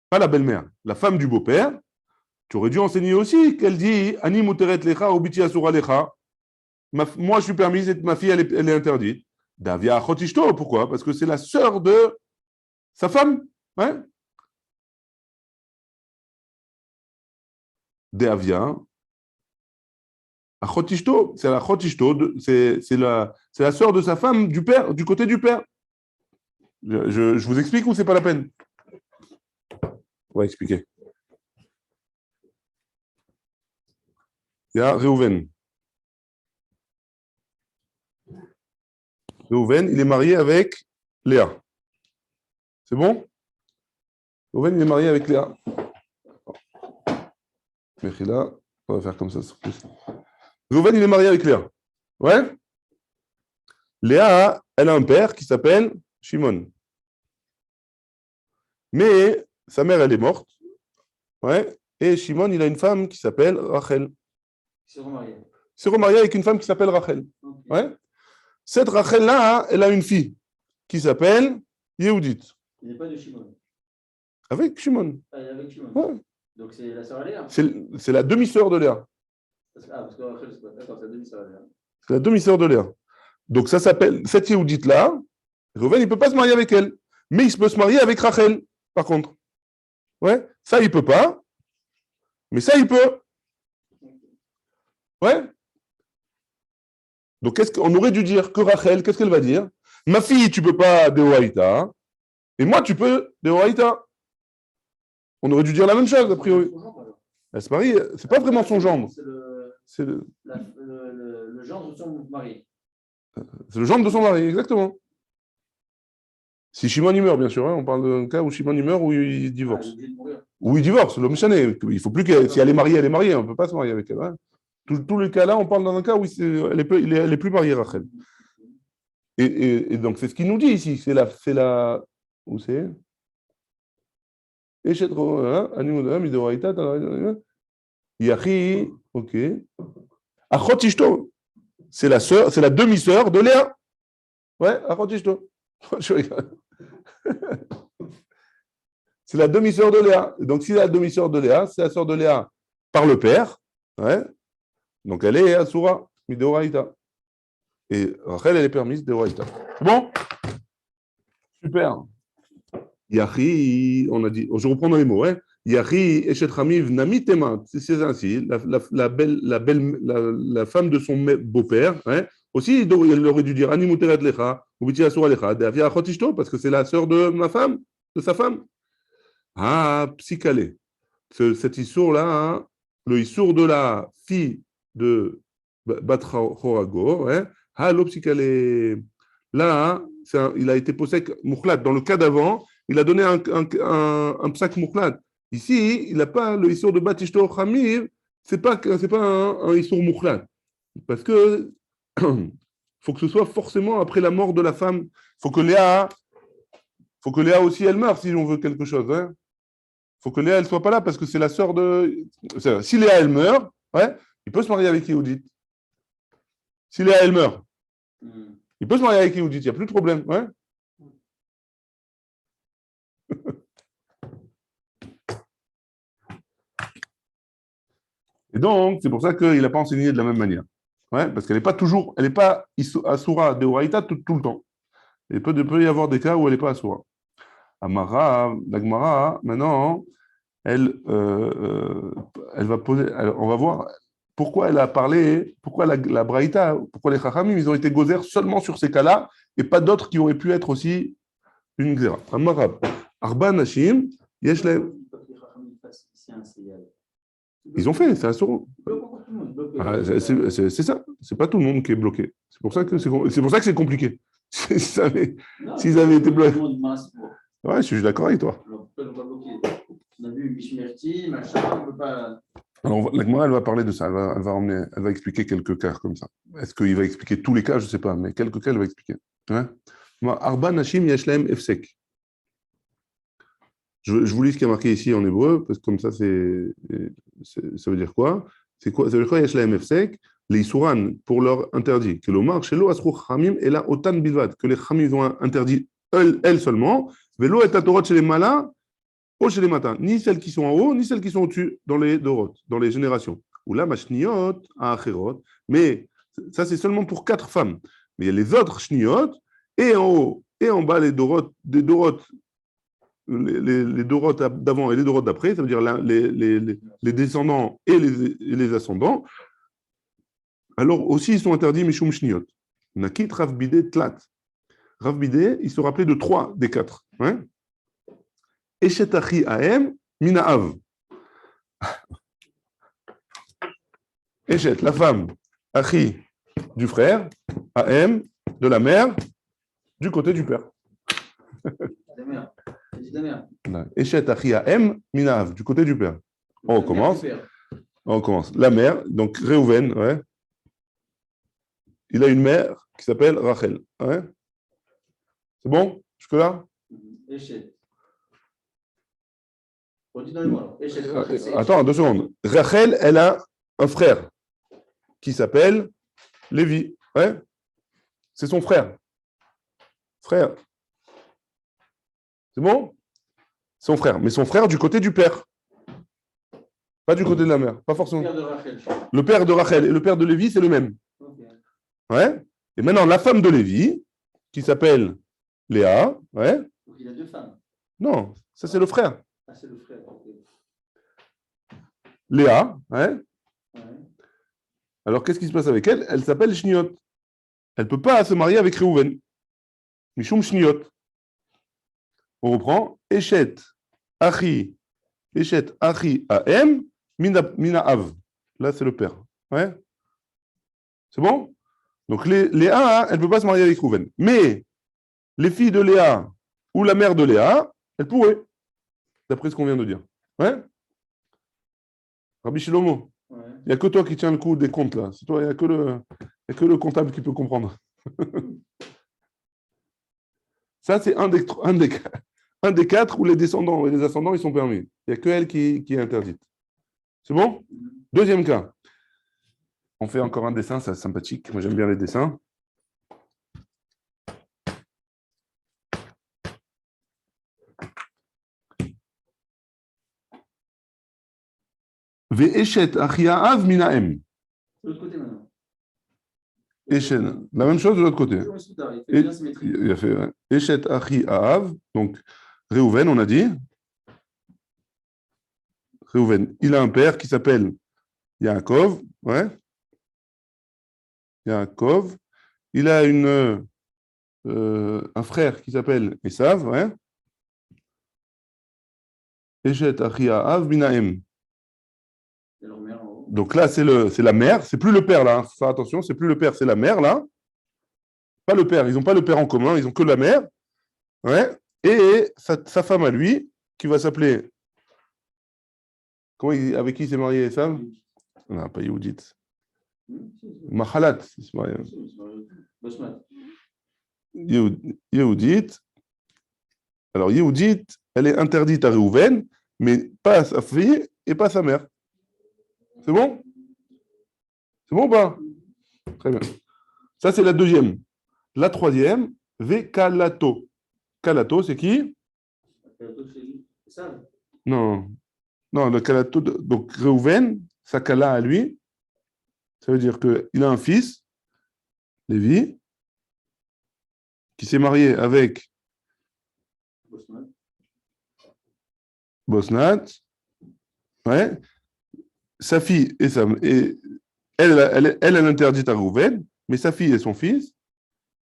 pas la belle-mère, la femme du beau-père, tu aurais dû enseigner aussi qu'elle dit Ani muteret lecha obiti asura lecha. Moi, je suis permise et ma fille, elle est interdite. Davia chotishto, pourquoi? Parce que c'est la sœur de sa femme. Ouais. Davia. Achotishto, c'est la chotishto, c'est la sœur de sa femme du père, du côté du père. Je vous explique ou c'est pas la peine? On va expliquer. Il y a Réhouven. Réhouven, il est marié avec Léa. C'est bon? Réhouven, il est marié avec Léa. Mechila, on va faire comme ça. Réhouven, il est marié avec Léa. Ouais? Léa, elle a un père qui s'appelle Shimon. Mais sa mère, elle est morte. Ouais? Et Shimon, il a une femme qui s'appelle Rachel. C'est remarié. Il s'est remarié avec une femme qui s'appelle Rachel. Okay. Ouais? Cette Rachel-là, elle a une fille qui s'appelle Yehudit. Il n'est pas de Shimon. Avec Shimon. Ah, il est avec Shimon. Ouais. Donc c'est la sœur Léa. C'est la demi-sœur de Léa. Ah, parce que Rachel, c'est pas. D'accord, c'est la demi-sœur Léa. C'est la demi-sœur de Léa. Donc ça s'appelle, cette Yehudit-là, Reuven, il ne peut pas se marier avec elle. Mais il peut se marier avec Rachel, par contre. Ouais? Ça, il ne peut pas. Mais ça, il peut. Ouais? Donc, qu'est-ce qu'on aurait dû dire que Rachel, qu'est-ce qu'elle va dire? Ma fille, tu ne peux pas de Horaïta, et moi, tu peux de Horaïta. On aurait dû dire la même chose, a priori. Elle se marie, c'est pas vraiment son gendre. C'est le gendre de son mari. C'est le gendre de son mari, exactement. Si Shimon y meurt, bien sûr, hein, on parle d'un cas où Shimon y meurt ou il divorce. Ou il divorce, l'homme chané. Il faut plus qu'elle, si elle est mariée, elle est mariée, on ne peut pas se marier avec elle. Hein. Tous les cas-là, on parle dans un cas où elle est plus mariée, Rachel. Et donc, c'est ce qu'il nous dit ici. C'est la. Où c'est? Yachi, ok. Achot Ishto, c'est la demi-sœur de Léa. Ouais, Achot Ishto. Je rigole. C'est la demi-sœur de Léa. Donc, si c'est la demi-sœur de Léa, c'est la sœur de Léa par le père. Ouais. Donc, elle est Asura, Mideoraïta. Et Rachel, elle est permise de Oraïta. Bon? Super. Yachi, on a dit, je reprends dans les mots, hein. Yachi, Eshet Ramiv, Namitema, c'est ainsi, la femme de son beau-père, hein. Aussi, elle aurait dû dire Animuteret Lecha, Ubiti Asura Lecha, Davia Achotishto, parce que c'est la sœur de ma femme, de sa femme. Ah, psychalé. Cet issour-là, hein, le issour de la fille de Batrahorago, hein, ah, l'opsychalé. Là, hein, il a été posek mouchlat. Dans le cas d'avant, il a donné un psak mouchlat. Ici, il n'a pas le issour de Batishto Hamir, c'est pas un issour mouchlat. Parce que faut que ce soit forcément après la mort de la femme. Faut que Léa aussi, elle meure si on veut quelque chose. Hein. Faut que Léa, elle soit pas là parce que c'est la sœur de. Si Léa, elle meurt, ouais, il peut se marier avec Yehudit. Si Léa, elle meurt, il peut se marier avec Yehudit, il n'y a plus de problème. Ouais. Et donc, c'est pour ça qu'il n'a pas enseigné de la même manière. Ouais, parce qu'elle n'est pas Asura de Horaïta tout le temps. Il peut y avoir des cas où elle n'est pas Asura. Amara, l'Agmara, maintenant, elle va poser. On va voir pourquoi elle a parlé, pourquoi la Braïta, pourquoi les Chachamim, ils ont été gozer seulement sur ces cas-là et pas d'autres qui auraient pu être aussi une Gzera. Amara, Arba Nashim, Yeshlem. Ils ont fait, c'est un sourd. Ah, c'est ça, c'est pas tout le monde qui est bloqué. C'est pour ça que c'est compliqué. S'ils avaient été bloqués. Ouais, je suis d'accord avec toi. Alors pourquoi ils ne l'ont pas bloqué? On a vu Mishmerti, machin, on ne peut pas. Alors, la Gemara, elle va parler de ça. Elle va expliquer quelques cas comme ça. Est-ce qu'il va expliquer tous les cas? Je ne sais pas, mais quelques cas, elle va expliquer. Hein? Moi, Arba Nashim Yashlaem Efsek. Je vous lis ce qui est marqué ici en hébreu, parce que comme ça, ça veut dire quoi? C'est quoi? Ça veut dire quoi, Yashlaem Efsek? Les Isuran, pour leur interdit. Que l'Omar, chez l'eau, Asrou Chamim, et là, Otan Bilvad. Que les Chamim ont interdit elles seulement. Velo et Torot chez les Malins, ou chez les matins. Ni celles qui sont en haut, ni celles qui sont au-dessus dans les Dorot, dans les générations. Ou là, Mashniot, Acherot. Mais ça, c'est seulement pour 4 femmes. Mais il y a les autres Shniot, et en haut, et en bas, les Dorot, des Dorot. Les Dorot d'avant et les Dorot d'après, ça veut dire les descendants et les ascendants, alors aussi ils sont interdits Mishum Shniot. Nakit Rav Bidé Tlat. Rav Bidé, il se rappelait de 3 des 4. Hein? Eshet Achi Ahem Minaav. Eshet, la femme, Achi, du frère, Ahem, de la mère, du côté du père. Eshet Achi Ahem Minaav, du côté du père. On recommence. On commence. La mère, donc Réhouven, ouais. Il a une mère qui s'appelle Rachel. Ouais. C'est bon? Jusque-là? Échec. Attends, 2 secondes. Rachel, elle a un frère qui s'appelle Lévi. Ouais. C'est son frère. Frère. C'est bon? Son frère. Mais son frère du côté du père. Pas du côté de la mère. Pas forcément. Le père de Rachel et le père de Lévi, c'est le même. Ouais. Et maintenant, la femme de Lévi, qui s'appelle Léa. Ouais. Donc il a 2 femmes. Non, ça c'est le frère. Ah, c'est le frère. Okay. Léa. Ouais. Ouais. Alors, qu'est-ce qui se passe avec elle? Elle s'appelle Shniot. Elle ne peut pas se marier avec Réhouven. Mishum Shniot. On reprend. Eshet Achi. Eshet Achi Ahem Mina Av. Là, c'est le père. Ouais. C'est bon? Donc, Léa, elle ne peut pas se marier avec Réhouven. Mais les filles de Léa ou la mère de Léa, elles pourraient. D'après ce qu'on vient de dire. Ouais? Rabbi Shlomo. Ouais. Il n'y a que toi qui tiens le coup des comptes là. C'est toi, il n'y a que le comptable qui peut comprendre. Ça, c'est un des 4 où les descendants et les ascendants, ils sont permis. Il n'y a que elle qui est interdite. C'est bon? Deuxième cas. On fait encore un dessin, c'est sympathique. Moi, j'aime bien les dessins. Ve'eshet achiyaav minahem. De l'autre côté maintenant. Eshet, la même chose de l'autre côté. Il fait bien symétrique. Il a fait ouais. Eshet achiyaav, donc Réhouven, on a dit. Réhouven, il a un père qui s'appelle Yaakov. Ouais. Yaakov. Il a un frère qui s'appelle Esav. Ouais. Eshet achiyaav minahem. Donc là, c'est la mère, c'est plus le père là. Hein. Faire attention, c'est plus le père, c'est la mère là. Pas le père, ils n'ont pas le père en commun, ils n'ont que la mère. Ouais. Et sa femme à lui, qui va s'appeler. Avec qui il s'est marié, Esav? Non, pas Yehudit. Mahalat, il s'est marié. Yehudit. Alors, Yehudit, elle est interdite à Réhouven, mais pas à sa fille et pas à sa mère. C'est bon? C'est bon ou pas? Très bien. Ça, c'est la deuxième. La troisième, Vekalato. Kalato, c'est qui? Non. Non, le Kalato, donc Réhouven, sa Kala à lui, ça veut dire qu'il a un fils, Lévi, qui s'est marié avec Bosnat. Ouais. Sa fille et elle interdite à Réhouven, mais sa fille et son fils,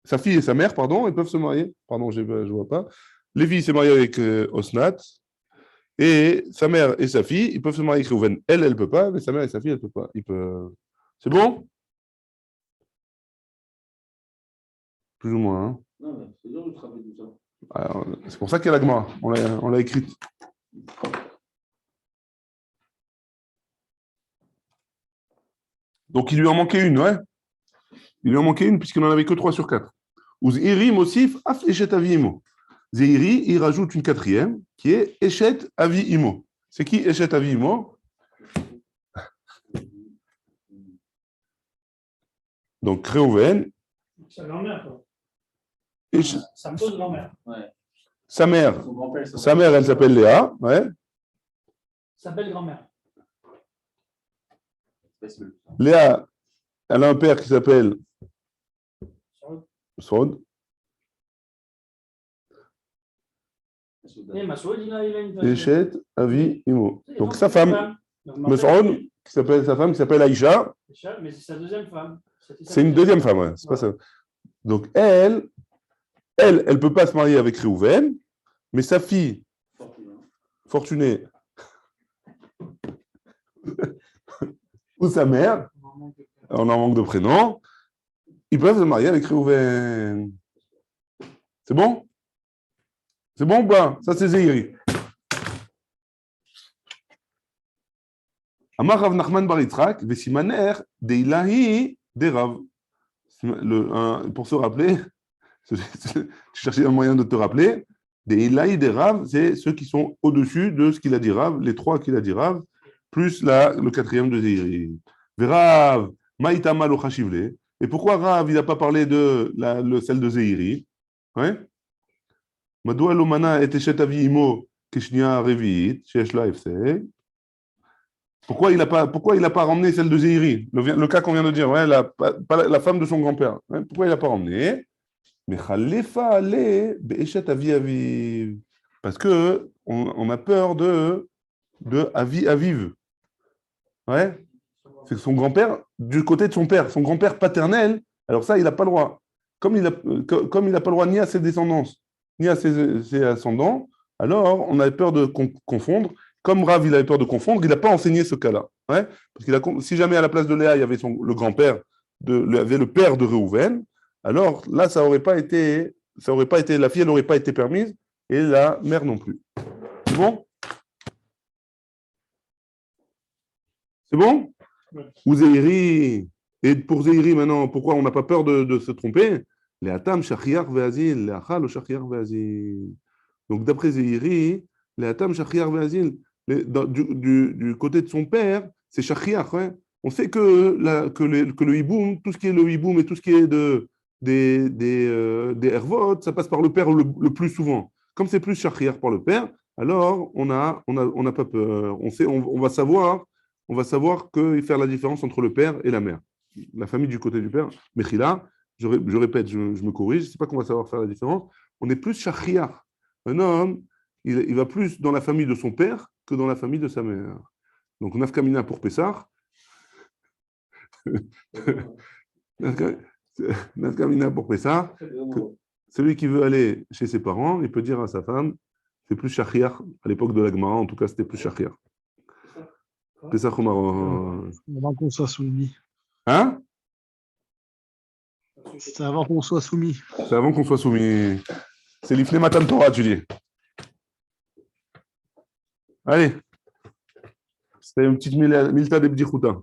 sa fille et sa mère, pardon, ils peuvent se marier. Pardon, je ne vois pas. Lévi s'est marié avec Osnat, et sa mère et sa fille, ils peuvent se marier avec Réhouven. Elle ne peut pas, mais sa mère et sa fille, elles ne peuvent pas. C'est bon? Plus ou moins. Hein? Non, mais c'est dur de travailler tout ça. Alors, c'est pour ça qu'il y a la Gemara. On l'a écrite. Donc, il lui en manquait une, ouais. Il lui en manquait une puisqu'il n'en avait que 3 sur 4. Ou Ziri Mosif Af Eshet Avi Imo. Ziri, il rajoute une quatrième qui est Eshet Avi Imo. C'est qui Eshet Avi Imo? Donc, Réhouven. Sa grand-mère, quoi. Eshet- Sa fausse grand-mère. Ouais. Sa mère. Son grand-père, Sa mère, elle s'appelle Léa. Ouais. Sa belle grand-mère. Léa, elle a un père qui s'appelle Sod. Et Massoud, il a une Eshet Avi Imo. Donc, sa femme, Donc, Mesroud, sa femme qui s'appelle Aïcha. mais c'est sa deuxième femme. C'est une deuxième femme, ouais. C'est pas ça. Donc, elle peut pas se marier avec Réhouven, mais sa fille, Fortunée, ou sa mère, on en manque de prénom, ils peuvent se marier avec Réhouven. C'est bon? C'est bon ou pas? Ça, c'est Zéhiri. Amar Rav Nachman bar Yitzhak, Vesimaner, Deilahi, Derav. Pour se rappeler, tu cherchais un moyen de te rappeler, Deilahi, Derav, c'est ceux qui sont au-dessus de ce qu'il a dit Rav, les 3 qu'il a dit Rav, plus le 4e de Zéhiri. Verav, Maïtama lo Chashivle. Et pourquoi Rav, il n'a pas parlé de celle de Zéhiri? Ouais? Madoua Lomana et Eshet Avi Imo, Kishnia Revit, Shesh La Efsei. Pourquoi il n'a pas ramené celle de Zéhiri? Le cas qu'on vient de dire, ouais, la femme de son grand-père. Ouais, pourquoi il n'a pas ramené? Mais Khalefa Ale Be'eshet Avi Aviv. Parce que on a peur de Avi Aviv. Ouais? C'est que son grand-père, du côté de son père, son grand-père paternel, alors ça, il n'a pas le droit. Comme il n'a pas le droit ni à ses descendances, ni à ses ascendants, alors on avait peur de confondre. Comme Rav, il avait peur de confondre, il n'a pas enseigné ce cas-là. Ouais? Parce si jamais à la place de Léa, il y avait le grand-père, il y avait le père de Réhouven, alors là, la fille, elle n'aurait pas été permise, et la mère non plus. C'est bon? C'est bon? Ou Zéhiri. Et pour Zéhiri, maintenant, pourquoi on n'a pas peur de se tromper? Les Atam, Shachiar, Veazil, les Achal, Shachiar, Veazil. Donc, d'après Zéhiri, les Atam, Shachiar, Veazil, du côté de son père, c'est Shachiar. Hein. On sait que le hiboum, tout ce qui est le hiboum et tout ce qui est des ervot, ça passe par le père le plus souvent. Comme c'est plus Shachiar par le père, alors on n'a pas peur. On va savoir que faire la différence entre le père et la mère. La famille du côté du père, Mechila, je répète, je me corrige, c'est pas qu'on va savoir faire la différence. On est plus shachiach. Un homme, il va plus dans la famille de son père que dans la famille de sa mère. Donc, nafkamina pour Pessah. Nafkamina pour Pessah. Celui qui veut aller chez ses parents, il peut dire à sa femme, c'est plus shachiach. À l'époque de la Gemara, en tout cas, c'était plus shachiach. Pessah au Maroc. Avant qu'on soit soumis. Hein? C'est avant qu'on soit soumis. C'est avant qu'on soit soumis. C'est l'ifne Matan Torah, tu dis. Allez. C'était une petite milta de bdichuta.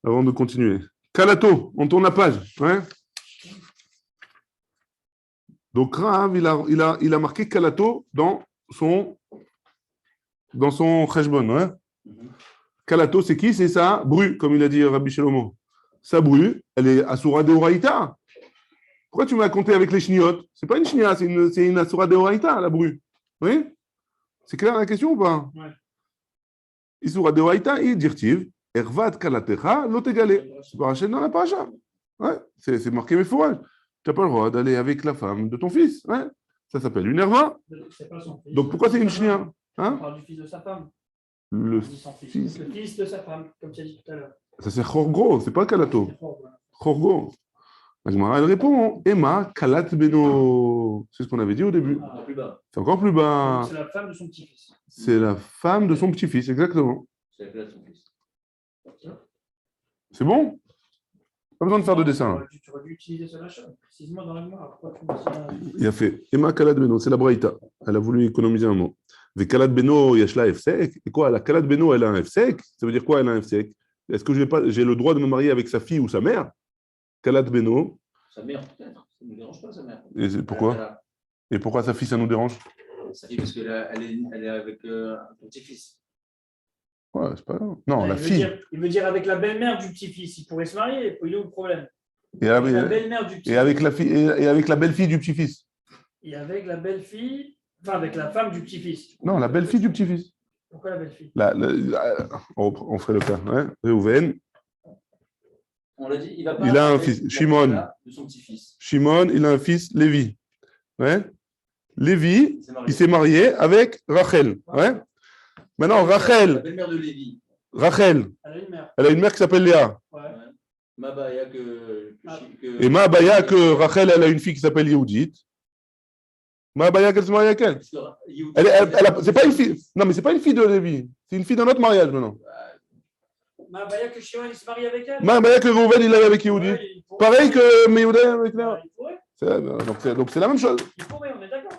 Avant de continuer. Kalato, on tourne la page. Ouais. Donc Rav, il a marqué Kalato dans son cheshbon. Ouais. Kalato, c'est qui? C'est ça, bru, comme il a dit Rabbi Shlomo. Sa bru, elle est Asura de Oraïta. Pourquoi tu m'as compté avec les chniotes? C'est pas une chnia, c'est une Asura de Oraïta, la bru. Oui? C'est clair la question ou pas? Ouais. Asura de Oraïta, il dirtiv, Ervat Kalatecha, l'otegale. C'est pas Rachel dans la paracha. Ouais, c'est marqué mes fourrages. Tu n'as pas le droit d'aller avec la femme de ton fils. Ouais. Ça s'appelle une erva. C'est pas son fils. Donc pourquoi c'est une chnia? Hein? On parle du fils de sa femme. Le Son fils. fils. Le fils de sa femme, comme tu as dit tout à l'heure. Ça c'est Chorgro, c'est pas Kalato. C'est fort, voilà. Chorgo. La Gemara, elle répond Emma Kalat Beno. C'est ce qu'on avait dit au début. Ah, plus bas. C'est encore plus bas. C'est la femme de son petit-fils. C'est la femme de son petit-fils, exactement. C'est la classe de son fils. C'est bon? Pas besoin de faire de dessin. Tu aurais dû utiliser ce machin, précisément dans la mémoire. Pourquoi tu me dis ça? Il a fait Emma Kalad Beno, c'est la Braïta. Elle a voulu économiser un mot. Ve Kalad Beno, Yashla Efsek. Et quoi, la Kalad Beno, elle a un Efsek? Ça veut dire quoi, elle a un Efsek? Est-ce que j'ai le droit de me marier avec sa fille ou sa mère? Kalad Beno. Sa mère, peut-être. Ça ne nous dérange pas, sa mère. Et pourquoi? Et pourquoi sa fille, ça nous dérange? Sa fille, parce qu'elle est avec ton petit-fils. Ouais, c'est pas grave. Non, Ouais, la fille. Il veut dire avec la belle-mère du petit-fils. Il pourrait se marier. Il est où le problème? Et Avec la avec, belle-mère du petit-fils. et avec la fille, et avec la belle-fille du petit-fils. Et avec la belle-fille, enfin avec la femme du petit-fils. Non, la belle-fille du petit-fils. Pourquoi la belle-fille? On ferait le cas. Hein. Réhouven. On l'a dit, il va pas. Il a un avec fils, la Shimon. fille de son petit-fils. Shimon, il a un fils, Lévi. Ouais. Lévi, il s'est marié avec Rachel. Ouais. Maintenant, La Rachel, belle-mère de Lévi. Rachel, Elle a une mère. elle a une mère qui s'appelle Léa. Ouais. Mabaya Et Maabaya, que Rachel, elle a une fille qui s'appelle Yehudit. Maabaya, qu'elle se marie avec elle. C'est pas une fille. Non, mais c'est pas une fille de Lévi. C'est une fille d'un autre mariage maintenant. Mabaya que Shimon il se marie avec elle. Maabaya, que Reuven, il l'a avec Yehudit. Ouais, il pourrait. Pareil que Méhouda avec Léa. Il pourrait. Donc c'est la même chose. Il pourrait, on est d'accord.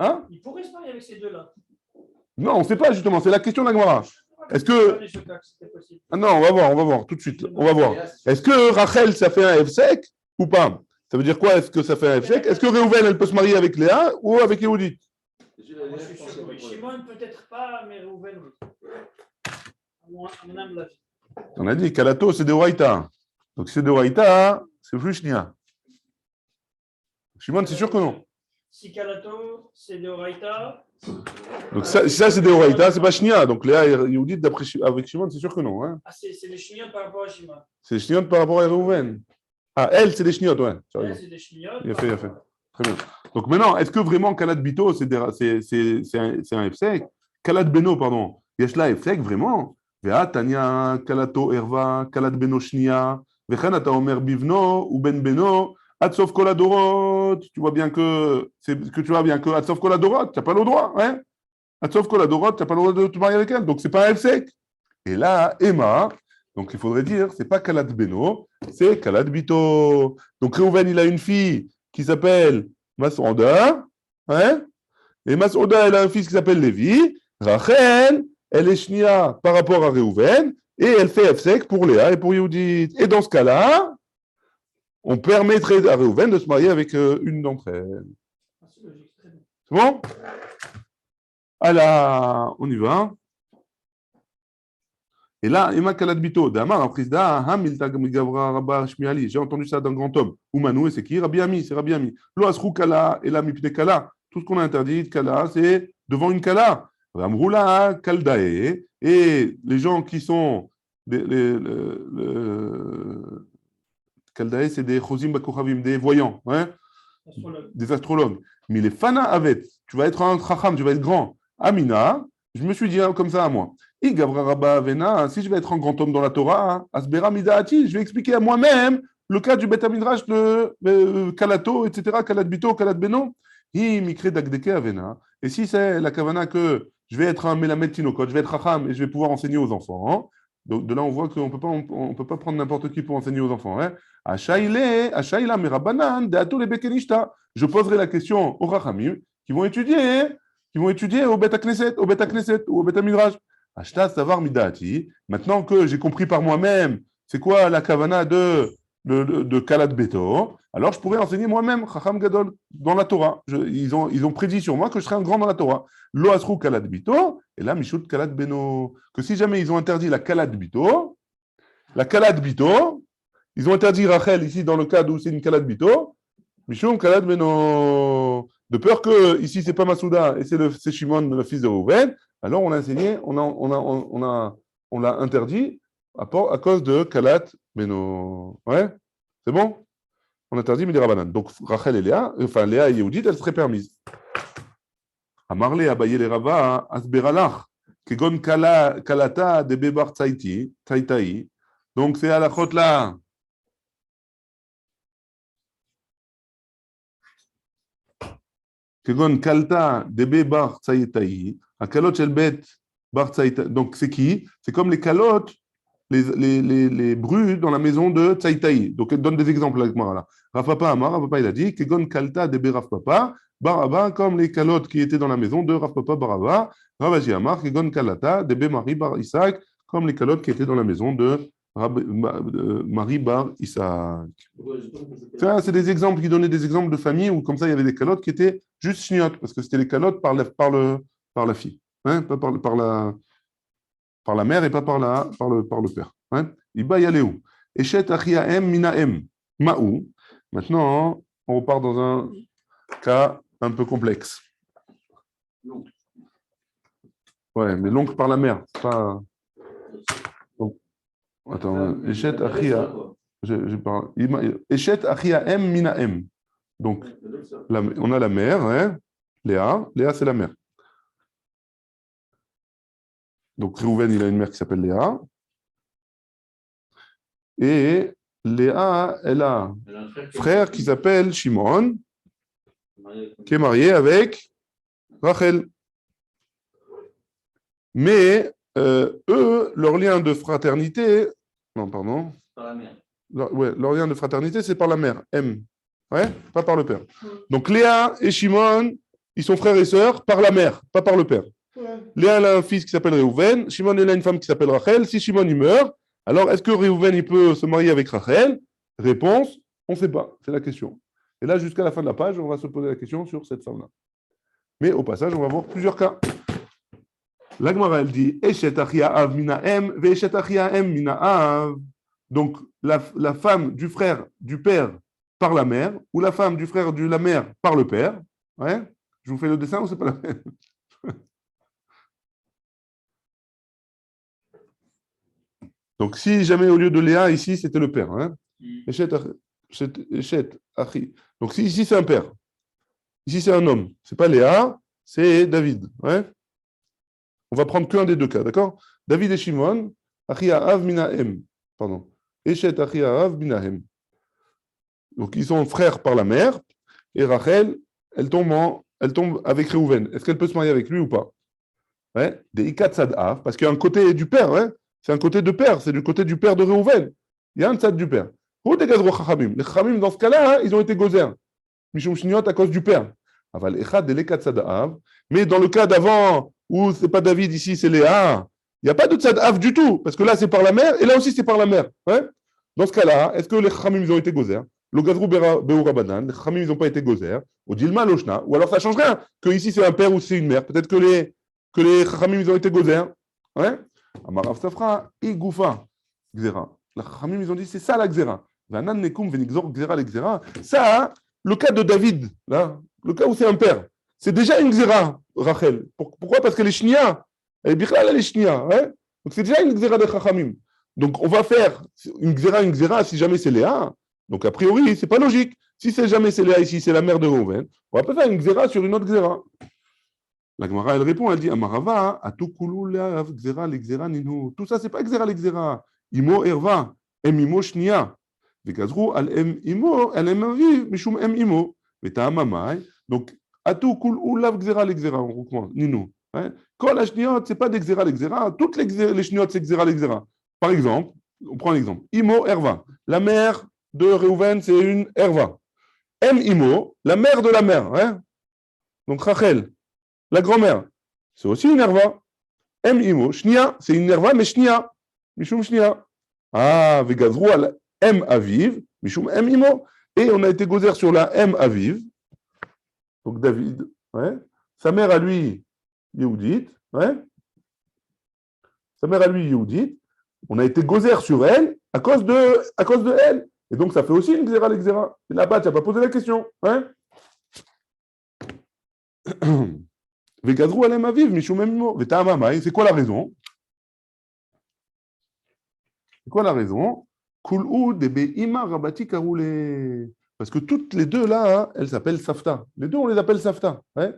Hein? Il pourrait se marier avec ces deux-là. Non, on ne sait pas justement. C'est la question de la Gemara. Est-ce que. Ah non, on va voir tout de suite. On va voir. Est-ce que Rachel, ça fait un F-sec ou pas? Ça veut dire quoi? Est-ce que ça fait un F-sec? Est-ce que Réhouven, elle peut se marier avec Léa ou avec Yehudit? Je suis sûr que oui. Shimon, peut-être pas, mais Réhouven, oui. À mon âme, l'avis. On a dit Kalato, c'est de Horaïta. Donc si c'est de Horaïta, c'est plus Shnia. Shimon, c'est sûr que non. Si Kalato, c'est de Oraïta. Donc ça c'est de Horaïta, c'est pas Shnia. Donc Léa et Yehudit, d'après avec Shimon, c'est sûr que non. Hein. Ah, c'est des chniottes par rapport à Shimon. C'est des chniottes par rapport à Réhouven. Ah, elle, c'est des chniottes, ouais. Elle, c'est des chniottes. Il a fait. Très bien. Donc maintenant, est-ce que vraiment Kalad Bito, c'est un F-sec? Kalad Beno, pardon. Yeshla F-sec, vraiment? Vea Tania, Kalato Erva, Kalad Beno Shnia, Vechen Ata Omer Bivno, ou Ben Beno, Atsof Koladorot. Tu vois bien que Atsof Koladorot, tu n'as pas le droit, hein? Atsof Koladorot, tu n'as pas le droit de te marier avec elle, donc c'est pas un F-sec. Et là, Emma, donc il faudrait dire, c'est pas Kalad Beno, c'est Kalad Bito. Donc Réhouven, il a une fille qui s'appelle Masouda, hein? Et Masouda, elle a un fils qui s'appelle Lévi. Rachel, elle est Shnia par rapport à Réhouven, et elle fait F-sec pour Léa et pour Yehudit. Et dans ce cas-là, on permettrait à Réhouven de se marier avec une d'entre elles. C'est bon? Alors, on y va. Et là, Emma Kalad Bito, Damar, Aprisda, Hamilta Gavra Rabba Shmiali. J'ai entendu ça d'un grand homme. Oumanou, et c'est qui? Rabbi Ami, c'est Rabbi Ami. Lo Asrou Kala, et la Mipne Kala. Tout ce qu'on a interdit, Kala, c'est devant une Kala. Ramroula, Kaldae. Et les gens qui sont. Kaldae, c'est des Chozim Bakochavim, des voyants, hein? Des astrologues. Mais les Fana Avet, tu vas être un Chacham, tu vas être grand. Amina, je me suis dit comme ça à moi. Si je vais être un grand homme dans la Torah, Asbera Midaati, je vais expliquer à moi-même le cas du Beth Midrash de Kalato, etc., Kalad Bito, Kalad Beno. Et si c'est la kavana que je vais être un Melamed Tinokot, je vais être Chacham et je vais pouvoir enseigner aux enfants. Hein. Donc de là, on voit qu'on ne peut pas prendre n'importe qui pour enseigner aux enfants. Hein. Ashaïla Merabanan, Deato le Bekenishta. Je poserai la question aux Chachamim qui vont étudier au Beth Knesset, ou au Beth Midrash. Ashta Savar Midati. Maintenant que j'ai compris par moi-même c'est quoi la kavana de Kalad Beto, alors je pourrais enseigner moi-même Chacham Gadol dans la Torah. Ils ont prédit sur moi que je serais un grand dans la Torah. Lo Asrou Kalad Bito, et là Mishut Kalad Beno. Que si jamais ils ont interdit la Kalad Bito, ils ont interdit Rachel ici dans le cas où c'est une Kalad Bito, Mishum Kalad Beno. De peur que ici c'est pas Masouda et c'est Shimon, le fils de Reuven, alors on a enseigné, on l'a interdit à cause de Kalat Beno. Ouais, c'est bon? On interdit Midirabanan. Donc Rachel et Léa, enfin Léa et Yehudit, elles seraient permises. Amarle Abaye le Rava, Asberalach, Kegon Kalata de Bebar Taitai. Donc c'est à la chôte là. כגון קלטה דבי בר צייתאי, הקלות של בית בר צייתאי, donc c'est qui? C'est comme les calottes les brus dans la maison de Tsaïtaï. Donc, elle donne des exemples avec moi là. Rav Papa Amar, Rav Papa, il a dit Kegon Kalta Debe Rav Papa, Baraba, comme les calottes qui étaient dans la maison de Rav Papa Baraba, Rav Ashi Amar, Kegon Kalata Debe Marie Bar Isaac, comme les calottes qui étaient dans la maison de Marie Bar Isaac. Ça, c'est des exemples qui donnaient des exemples de famille où, comme ça, il y avait des calottes qui étaient juste chniotes, parce que c'était les calottes par la fille, hein, pas par la mère et pas par le père. Hein. Iba yaléou. Eshet achiaem minaem. Maou. Maintenant, on repart dans un cas un peu complexe. Ouais, mais l'oncle par la mère. Pas... Donc, attends, Eshet achia. Eshet achiaem minaem. Donc, on a la mère, hein, Léa. Léa, c'est la mère. Donc, Réhouven, il a une mère qui s'appelle Léa. Et Léa, elle a un frère qui s'appelle Shimon, qui est marié avec Rachel. Mais eux, leur lien de fraternité... Non, pardon. Par la mère. Leur lien de fraternité, c'est par la mère, M. Ouais, pas par le père. Donc, Léa et Shimon, ils sont frères et sœurs par la mère, pas par le père. Léa elle a un fils qui s'appelle Réhouven, Shimon elle a une femme qui s'appelle Rachel. Si Shimon il meurt, alors est-ce que Réhouven il peut se marier avec Rachel? Réponse, on ne sait pas, c'est la question. Et là, jusqu'à la fin de la page, on va se poser la question sur cette femme-là. Mais au passage, on va voir plusieurs cas. La Gemara elle dit Eshet achia av mina em ve eshet achia em mina av. Donc la femme du frère du père par la mère ou la femme du frère de la mère par le père. Ouais. Je vous fais le dessin ou c'est pas la peine? Donc, si jamais au lieu de Léa, ici, c'était le père. Hein? Donc, si ici, c'est un père. Ici, c'est un homme. Ce n'est pas Léa, c'est David. Ouais? On va prendre qu'un des deux cas, d'accord? David et Shimon, Achia Av Minahem. Pardon. Eshet Achia Av Minahem. Donc, ils sont frères par la mère. Et Rachel, elle tombe avec Réhouven. Est-ce qu'elle peut se marier avec lui ou pas? Ouais? Des Ikat Sadav, parce qu'il y a un côté du père. Ouais? C'est un côté de père, c'est du côté du père de Réhouven. Il y a un tzad du père. Les Chachamim, dans ce cas-là, ils ont été gozer. Mishum Shniot à cause du père. Mais dans le cas d'avant, où ce n'est pas David ici, c'est Léa, il n'y a pas de tzad du tout, parce que là, c'est par la mère, et là aussi, c'est par la mère. Ouais? Dans ce cas-là, est-ce que les Chachamim, ils ont été gozer? Le Gazrou Beourabanan, les Chachamim, ils n'ont pas été gozer. Au Dilma Loshna, ou alors ça ne change rien, que ici, c'est un père ou c'est une mère. Peut-être que les Chachamim, ils ont été gozer. Ouais? Amarav Safra, Igoufa, Gzera. Les Chachamim, ils ont dit, c'est ça la Gzera. Vanan Nekum Venigzor Gzera le Gzera. Ça, le cas de David, là, le cas où c'est un père, c'est déjà une Gzera, Rachel. Pourquoi? Parce qu'elle est Shnia. Elle est Bichlal, elle est Shnia. Hein? Donc c'est déjà une Gzera de Chachamim. Donc on va faire une Gzera, si jamais c'est Léa. Donc a priori, c'est pas logique. Si c'est jamais c'est Léa ici, c'est la mère de Reuven, on va pas faire une Gzera sur une autre Gzera. La Gemara, elle répond, elle dit Amarava, Atukulu Leav, Gzera, l'Gzera, Ninu. Tout ça, c'est pas Gzera, l'Gzera. Imo Erva, Em Imo Shnia. Vegazru al Em Imo, al Em Aviv, Mishum Em Imo. Veta Mamai. Donc, Atukulu Leav, Gzera, l'Gzera, on reprend, Ninu. Quand la Shniot, c'est pas des Gzera, l'Gzera. Toutes les Shniot, c'est Gzera, l'Gzera. Par exemple, on prend un exemple. Imo Erva. La mère de Réhouven, c'est une Erva. Em Imo, la mère de la mère. Hein? Donc, Rachel. La grand-mère, c'est aussi une erva. Em imo, shnia, c'est une erva, mais shnia. Mishum shnia. Ah, vegazrou al em aviv, mishum em imo. Et on a été gozer sur la em aviv. Donc David, ouais. Sa mère à lui, Yehudit, ouais. Sa mère à lui, Yehudit. On a été gozer sur elle à cause de elle. Et donc ça fait aussi une xéra, l'exéra. Et là-bas, tu n'as pas posé la question, ouais. C'est quoi la raison? C'est quoi la raison? Parce que toutes les deux là, hein, elles s'appellent Safta. Les deux, on les appelle Safta. Ouais?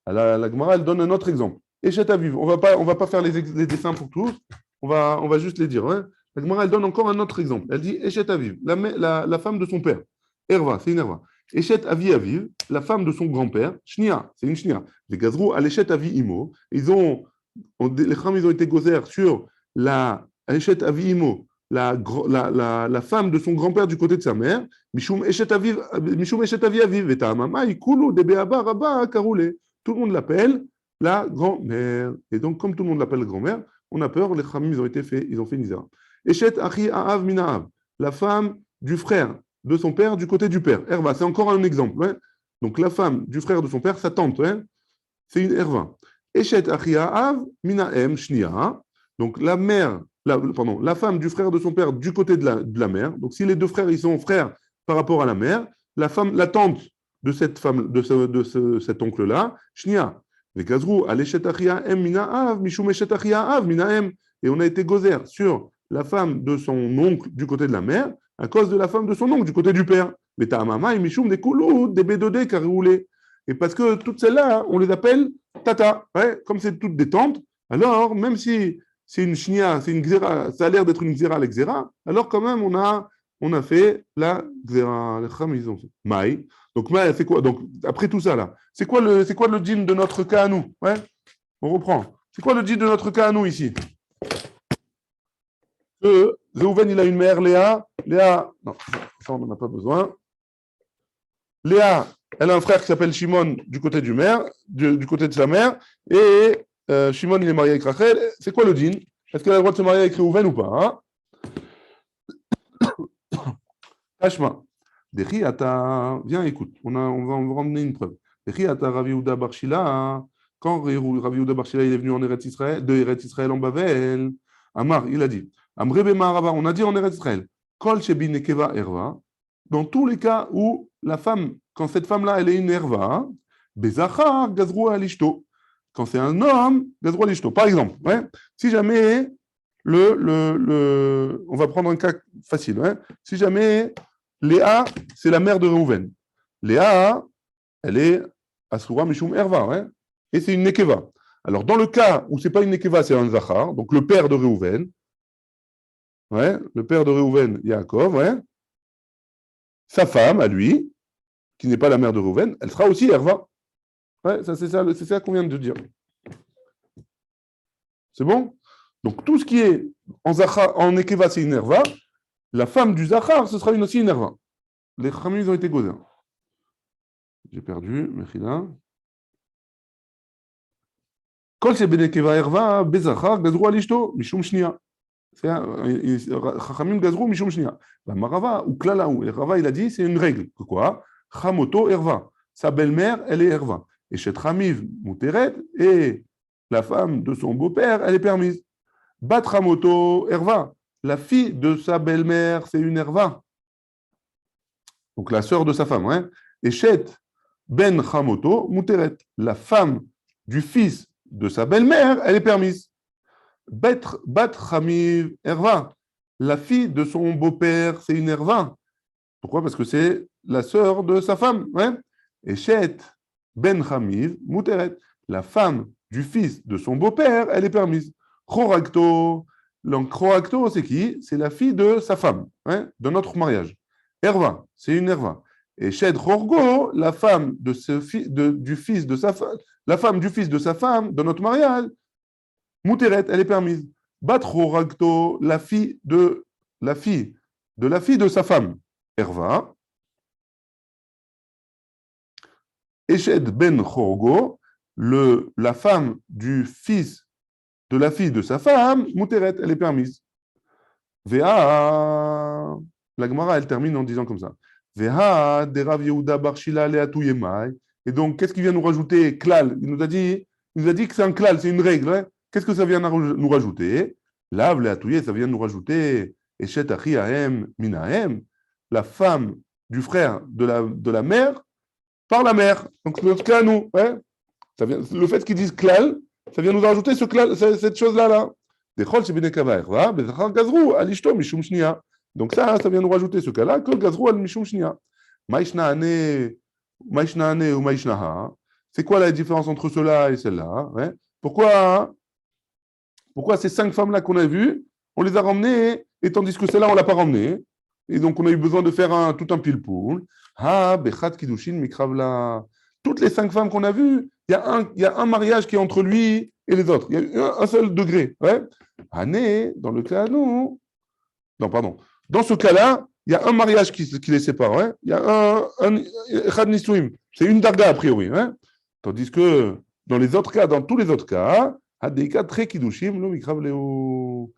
La Gemara, elle donne un autre exemple. Eshet Aviv. On va pas faire les dessins pour tous. On va juste les dire. Ouais? La Gemara, elle donne encore un autre exemple. Elle dit Eshet Aviv, la femme de son père. Erva, c'est une Erva. Eshet Avi Aviv, la femme de son grand-père, Shnia, c'est une Shnia. Les Gazrou, à l'Eshet Avi Imo, les Cham, ils ont été gozer sur la Eshet Avi Imo, la femme de son grand-père du côté de sa mère, Mishum Eshet Avi Aviv, et Ta'amama, Ikulu, Debeaba, Rabba, Karoule. Tout le monde l'appelle la grand-mère. Et donc, comme tout le monde l'appelle grand-mère, on a peur, les Khamim, ils ont fait Nizar. Eshet Achi Aav Minaav, la femme du frère de son père du côté du père. Herva, c'est encore un exemple. Hein. Donc, la femme du frère de son père, sa tante, hein, c'est une Herva. Eshet Achi Aav Minaem Shnia, donc la mère, la femme du frère de son père du côté de la mère. Donc, si les deux frères, ils sont frères par rapport à la mère, la tante de cette femme, cet oncle-là, Shnia. Et on a été gozer sur la femme de son oncle du côté de la mère à cause de la femme de son oncle du côté du père. Et parce que toutes celles-là, on les appelle tata. Ouais, comme c'est toutes des tantes, alors même si c'est une shnia, c'est une xéra, ça a l'air d'être une xéra, la xéra, alors quand même on a fait la xéra. Les Chachamim, ils ont fait. Maï. Donc, c'est quoi? Donc, après tout ça, là, c'est quoi le djinn de notre cas à nous? Ouais, on reprend. C'est quoi le djinn de notre cas à nous ici? Réhouven, il a une mère, Léa. Non, ça, on n'en a pas besoin. Léa, elle a un frère qui s'appelle Shimon du côté du côté de sa mère. Et Shimon, il est marié avec Rachel. C'est quoi le djinn? Est-ce qu'elle a le droit de se marier avec Réhouven ou pas? Tashma. Viens, écoute, on va ramener une preuve. Rav Yehuda Bar Shila, quand Rav Yehuda Bar Shila il est venu en Eretz Israël, de Eretz Israël en Bavel, Amar, il a dit, Amrebe Ma'arava, on a dit en Eretz Israël, Kol Shebi Nekeva Erva, dans tous les cas où la femme, quand cette femme-là, elle est une Erva, Bezachar Gazrou Alishto, quand c'est un homme, Gazrou Alishto. Par exemple, ouais, si jamais on va prendre un cas facile, ouais, si jamais Léa, c'est la mère de Réhouven. Léa, elle est Asura Mishum Erva, ouais, et c'est une Nekeva. Alors, dans le cas où ce n'est pas une Nekeva, c'est un Zachar, donc le père de Réhouven, ouais, le père de Réhouven, Yaakov, ouais, sa femme, à lui, qui n'est pas la mère de Réhouven, elle sera aussi Erva. Ouais, c'est ça qu'on vient de dire. C'est bon? Donc, tout ce qui est en Nekeva, c'est une Erva. La femme du Zachar, ce sera aussi une Erva. Les Chachamim, ils ont été gozer. J'ai perdu, Mechila. Kol shebenekeva erva bezachar gazru alishto mishum shnia. Chachamim gazru mishum shnia. Marava ou klalaou. Et Rava, il a dit, c'est une règle. Quoi? Chamoto erva. Sa belle-mère, elle est erva. Et chez Tramiv muteret, et la femme de son beau-père, elle est permise. Bat chamoto erva. La fille de sa belle-mère, c'est une erva. Donc la sœur de sa femme. Hein? Et Chet ben chamoto muteret. La femme du fils de sa belle-mère, elle est permise. Bat chamiv erva. La fille de son beau-père, c'est une erva. Pourquoi? Parce que c'est la sœur de sa femme. Hein? Et Chet ben chamiv muteret. La femme du fils de son beau-père, elle est permise. Choragto. Donc, Choragto, c'est qui? C'est la fille de sa femme, hein, de notre mariage. Erva, c'est une Erva. Et Shed Chorgo, la femme du fils de sa femme, la femme du fils de sa femme, de notre mariage, Muteret, elle est permise. Bat Choragto, la fille de sa femme, Erva. Et Shed Ben Chorgo, la femme du fils de la fille de sa femme, Muteret, elle est permise. Vea, la Gemara, elle termine en disant comme ça. Vea, de Rav Yehuda Bar Shila le'atu yemai. Et donc, qu'est-ce qu'il vient nous rajouter? Klal. Il nous a dit que c'est un klal, c'est une règle. Hein? Qu'est-ce que ça vient nous rajouter? Lav le'atu, ça vient nous rajouter Eshet achi ahem minahem, la femme du frère de la mère par la mère. Donc, notre cas, nous. Hein? Le fait qu'ils disent klal, ça vient nous rajouter cette chose-là. Donc ça vient nous rajouter ce cas-là, que gazrou al mishum shnia. Maïshnane ou maïshnaha. C'est quoi la différence entre cela et celle-là? Hein? Pourquoi ces 5 femmes-là qu'on a vues, on les a ramenées, et tandis que celle-là, on ne l'a pas ramenée. Et donc, on a eu besoin de faire tout un pile-poule. Bechat kiddushin mikravla. Toutes les 5 femmes qu'on a vues, il y a un mariage qui est entre lui et les autres. Il y a eu un seul degré. Ouais. Hané, dans le cas, nous. Non, pardon. Dans ce cas-là, il y a un mariage qui les sépare. Ouais. Il y a un Echad Nisuim. C'est une darga a priori. Ouais. Tandis que dans les autres cas, dans tous les autres cas, Hadeika très Kiddushim, le Mikrav Léo.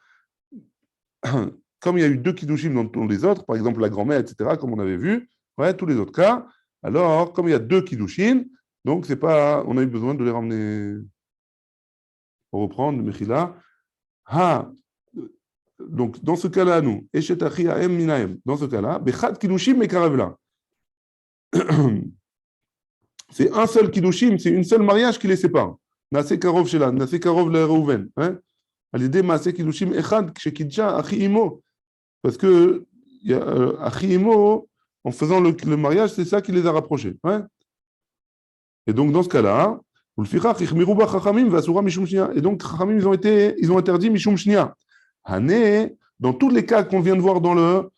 Comme il y a eu 2 Kiddushim dans tous les autres, par exemple la grand-mère, etc., comme on avait vu, ouais, tous les autres cas, alors, comme il y a 2 Kiddushim, donc c'est pas, on a eu besoin de les ramener. Pour reprendre, Mechila. Donc, dans ce cas-là, nous, Eshet Achi Aem Minaem, dans ce cas-là, Bechad Kiddushim Mekaravla. C'est un seul Kiddushim, c'est une seule mariage qui les sépare. Nase Karov Shela, Nase Karov le Reuven. À l'idée, Maase Kiddushim Echad, Shekidja Achi Imo. Parce que Achi Imo, en faisant le mariage, c'est ça qui les a rapprochés. Ouais. Et donc, dans ce cas-là, et donc, Chachamim, ils ont interdit Mishum Shnia. Hané, dans tous les cas qu'on vient de voir dans le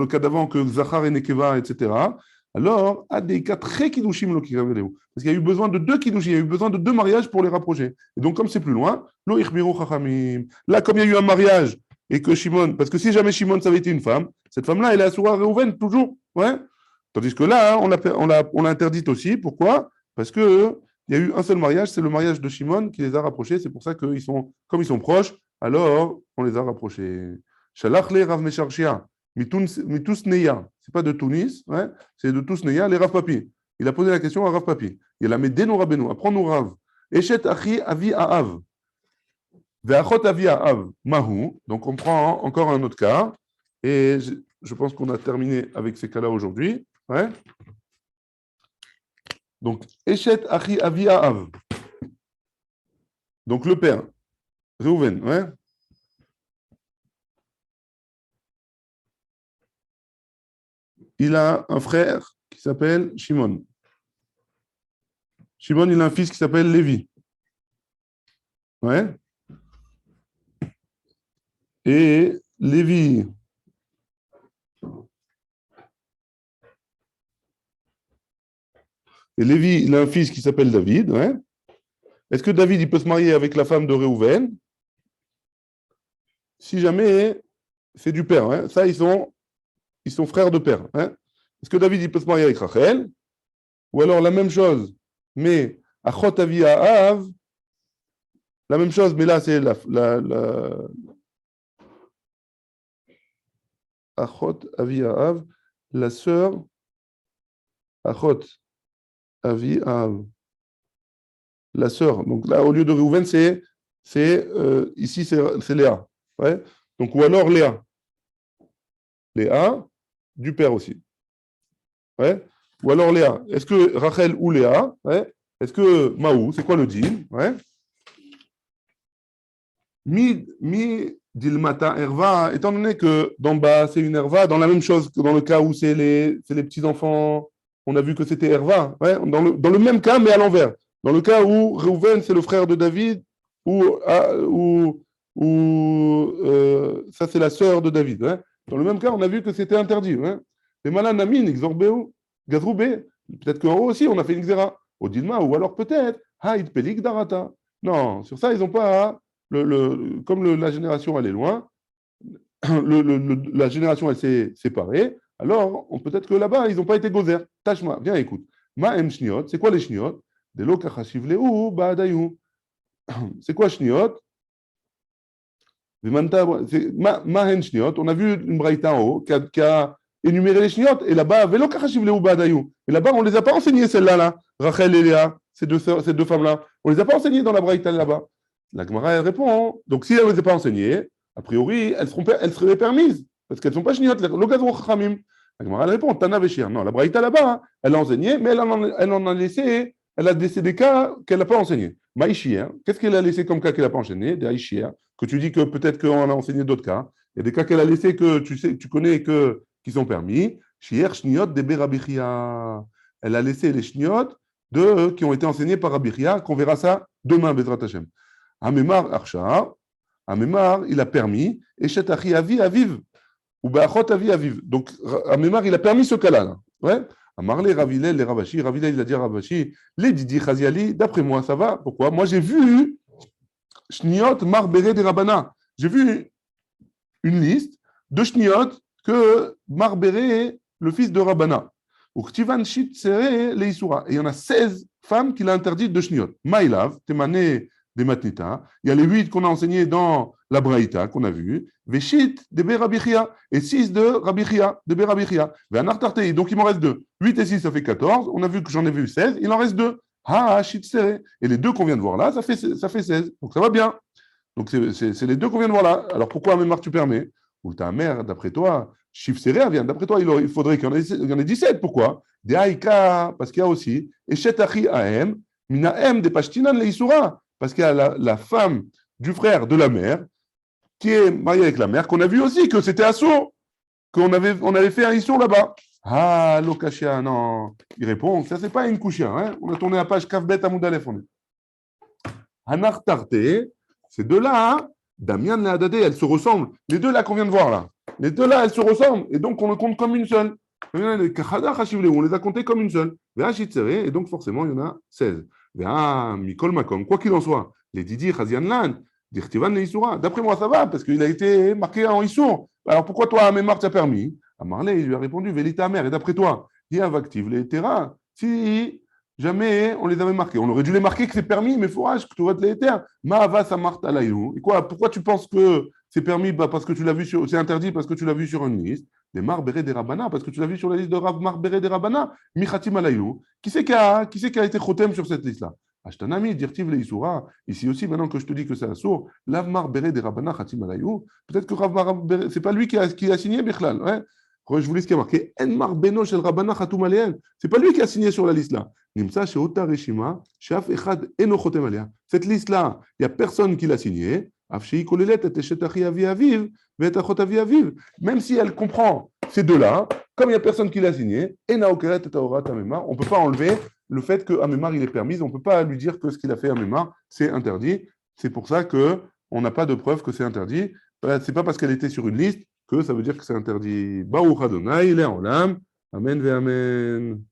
cas d'avant, que Zachar et Nekeva, etc., alors, à des cas très Kiddushim, parce qu'il y a eu besoin de 2 Kiddushim, il y a eu besoin de 2 mariages pour les rapprocher. Et donc, comme c'est plus loin, Lo Ichbiru Chachamim. Là, comme il y a eu un mariage, et que Shimon, parce que si jamais Shimon, ça avait été une femme, cette femme-là, elle est Asura Reuven, toujours. Ouais. Tandis que là, on l'a interdite aussi. Pourquoi? Parce qu'il y a eu un seul mariage, c'est le mariage de Shimon qui les a rapprochés. C'est pour ça que comme ils sont proches, alors on les a rapprochés. Shalachle Rav Mesharshia, Mitus Neya. Ce n'est pas de Tunis, ouais, c'est de Tous Neya, les Rav Papi. Il a posé la question à Rav Papi. Il a mis Deno Rabbeinu, apprends-nous Rav. Eshet Achi Avi Aav. Ve'achot Avi Aav. Mahu. Donc on prend encore un autre cas. Et je pense qu'on a terminé avec ces cas-là aujourd'hui. Ouais. Donc, Eshet Achi Avi Aav. Donc, le père, Reuven, ouais. Il a un frère qui s'appelle Shimon. Shimon, il a un fils qui s'appelle Lévi. Ouais. Et Lévi. Et Lévi, il a un fils qui s'appelle David. Ouais. Est-ce que David il peut se marier avec la femme de Réhouven? Si jamais c'est du père. Hein. Ça, ils sont frères de père. Hein. Est-ce que David il peut se marier avec Rachel? Ou alors la même chose, mais Achot Avi Aav, la même chose, mais là c'est Achot Avi Aav, la sœur Achot Avi Aav. La sœur. Donc là, au lieu de Réhouven, ici, c'est Léa. Ouais. Donc, ou alors Léa. Léa, du père aussi. Ouais. Ou alors Léa. Est-ce que Rachel ou Léa? Ouais. Est-ce que Maou, c'est quoi le deal? Ouais. Mi Dilmata Herva, étant donné que d'en bas, c'est une Herva, dans la même chose que dans le cas où c'est les petits-enfants, on a vu que c'était Herva. Ouais. Dans le même cas, mais à l'envers. Dans le cas où Réhouven, c'est le frère de David, ça, c'est la sœur de David. Hein. Dans le même cas, on a vu que c'était interdit. Hein. Les malanamin, exorbéo, gazroubé. Peut-être qu'en haut aussi, on a fait une xéra. Au Dilma, ou alors peut-être, haïd pelik darata. Non, sur ça, ils n'ont pas. Comme la génération, elle est loin, la génération, elle s'est séparée. Alors, peut-être que là-bas, ils n'ont pas été gozer. Tachma, viens, écoute. Ma em shniot, c'est quoi les shniot? C'est quoi shniot? On a vu une braïta en haut qui a énuméré les shniot, et là-bas, et là-bas, on ne les a pas enseignées, celles-là, là. Rachel et Léa, ces deux femmes-là. On ne les a pas enseignées dans la braïta là-bas. La Gemara, elle répond, donc si elle ne les a pas enseignées, a priori, elles seraient permises, parce qu'elles ne sont pas shniot. La Gemara, elle répond, Tana Veshir. Non, la braïta là-bas, elle a enseigné, mais elle en a laissé. Elle a laissé des cas qu'elle n'a pas enseignés. Maïchir, qu'est-ce qu'elle a laissé comme cas qu'elle n'a pas enseigné? Des Aïchir, que tu dis que peut-être qu'on a enseigné d'autres cas. Il y a des cas qu'elle a laissés que tu connais qui sont permis. Shier Shniot de Berabichia. Elle a laissé les Shniot qui ont été enseignés par Rabichia, qu'on verra ça demain, Bezrat Hashem. Amemar Archa, Amemar, il a permis, Eshet Achi Avi Aviv, ou Be'achot Avi Aviv. Donc, Amemar, il a permis ce cas-là. Ouais. Amarle Ravilel, les Ravashi, Ravilel, il a dit à Ravashi, les Didi Chaziali, d'après moi, ça va. Pourquoi? Moi, j'ai vu Shniot Marbere de Rabana. J'ai vu une liste de Shniot que Marbere, le fils de Rabana. Ou Ktivan Shit Sere le Isura. Et il y en a 16 femmes qu'il a interdites de Shniot. Maïlav, Temane des Matnita. Il y a les 8 qu'on a enseignés dans la Braïta, qu'on a vu. Veshit de Berabichia. Et 6 de Rabichia, de Berabichia. Ve'anartartei. Donc il m'en reste 2. 8 et 6, ça fait 14. On a vu que j'en ai vu 16. Il en reste 2. Ha, Shit Sere. Et les 2 qu'on vient de voir là, ça fait 16. Donc ça va bien. Donc c'est les 2 qu'on vient de voir là. Alors pourquoi à Mémar tu permets? Ou ta mère, d'après toi, Shif Seré vient. D'après toi, il faudrait qu'il y en ait 17. Pourquoi? Des Aïka, parce qu'il y a aussi. Et Shetachi Ahem, Minahem des Pashtinan le Isura. Parce qu'il y a la femme du frère de la mère qui est mariée avec la mère, qu'on a vu aussi que c'était Assour, qu'on avait fait un Issour là-bas. Ah, Lokashia, non. Il répond, ça c'est pas une couchia. Hein? On a tourné à page Kavbet Amoudalef. Hanar Tarte, ces deux-là, hein, Damian et Adadé, elles se ressemblent. Les deux là qu'on vient de voir là. Les deux là, elles se ressemblent. Et donc on le compte comme une seule. On les a comptés comme une seule. Et donc forcément, il y en a 16. Mikol Makom, quoi qu'il en soit, les Didi Chazian Lan, Dirtivan le Issoura. D'après moi, ça va, parce qu'il a été marqué en Issour. Alors pourquoi toi, à Mémar, tu as permis? À Marley, il lui a répondu, Vélita mère. Et d'après toi, il y a Vactive les terrains. Si jamais on les avait marqués, on aurait dû les marquer que c'est permis, mais fourrage, que tu vas te les terres. Ma'ava Samart Alayou. Et quoi? Pourquoi tu penses que c'est permis? Parce que tu l'as vu sur, c'est interdit parce que tu l'as vu sur une liste. Des Marbere des Rabana, parce que tu l'as vu sur la liste de Rav Marbere des Rabana. Michatim Alayou. Qui c'est qui a été chotem sur cette liste-là? Ashtanami, Dirtiv le Isura. Ici aussi, maintenant que je te dis que c'est Assour, Lav Marbere des Rabana, Chatim Alayou. Peut-être que Rav Marbere, c'est pas lui qui a signé Bichlal. Ouais. Je vous lis ce qui est marqué. Enmar Beno shel Rabana Chatum Alayel. C'est pas lui qui a signé sur la liste-là. Nimsa sheota Reshima, Shaf Echad Eno Chotem Alea. Cette liste-là, il n'y a personne qui l'a signée. Afshei Kolelet et Shetachi Avi Aviv, Vetachot Avi Aviv. Même si elle comprend ces deux-là, comme il n'y a personne qui l'a signé, Ena Okeret et Taorat Amemar, on ne peut pas enlever le fait que Amemar il est permis, on ne peut pas lui dire que ce qu'il a fait Amemar, c'est interdit. C'est pour ça qu'on n'a pas de preuve que c'est interdit. C'est pas parce qu'elle était sur une liste que ça veut dire que c'est interdit. Baruch Adonai, il est en l'âme. Amen ve Amen.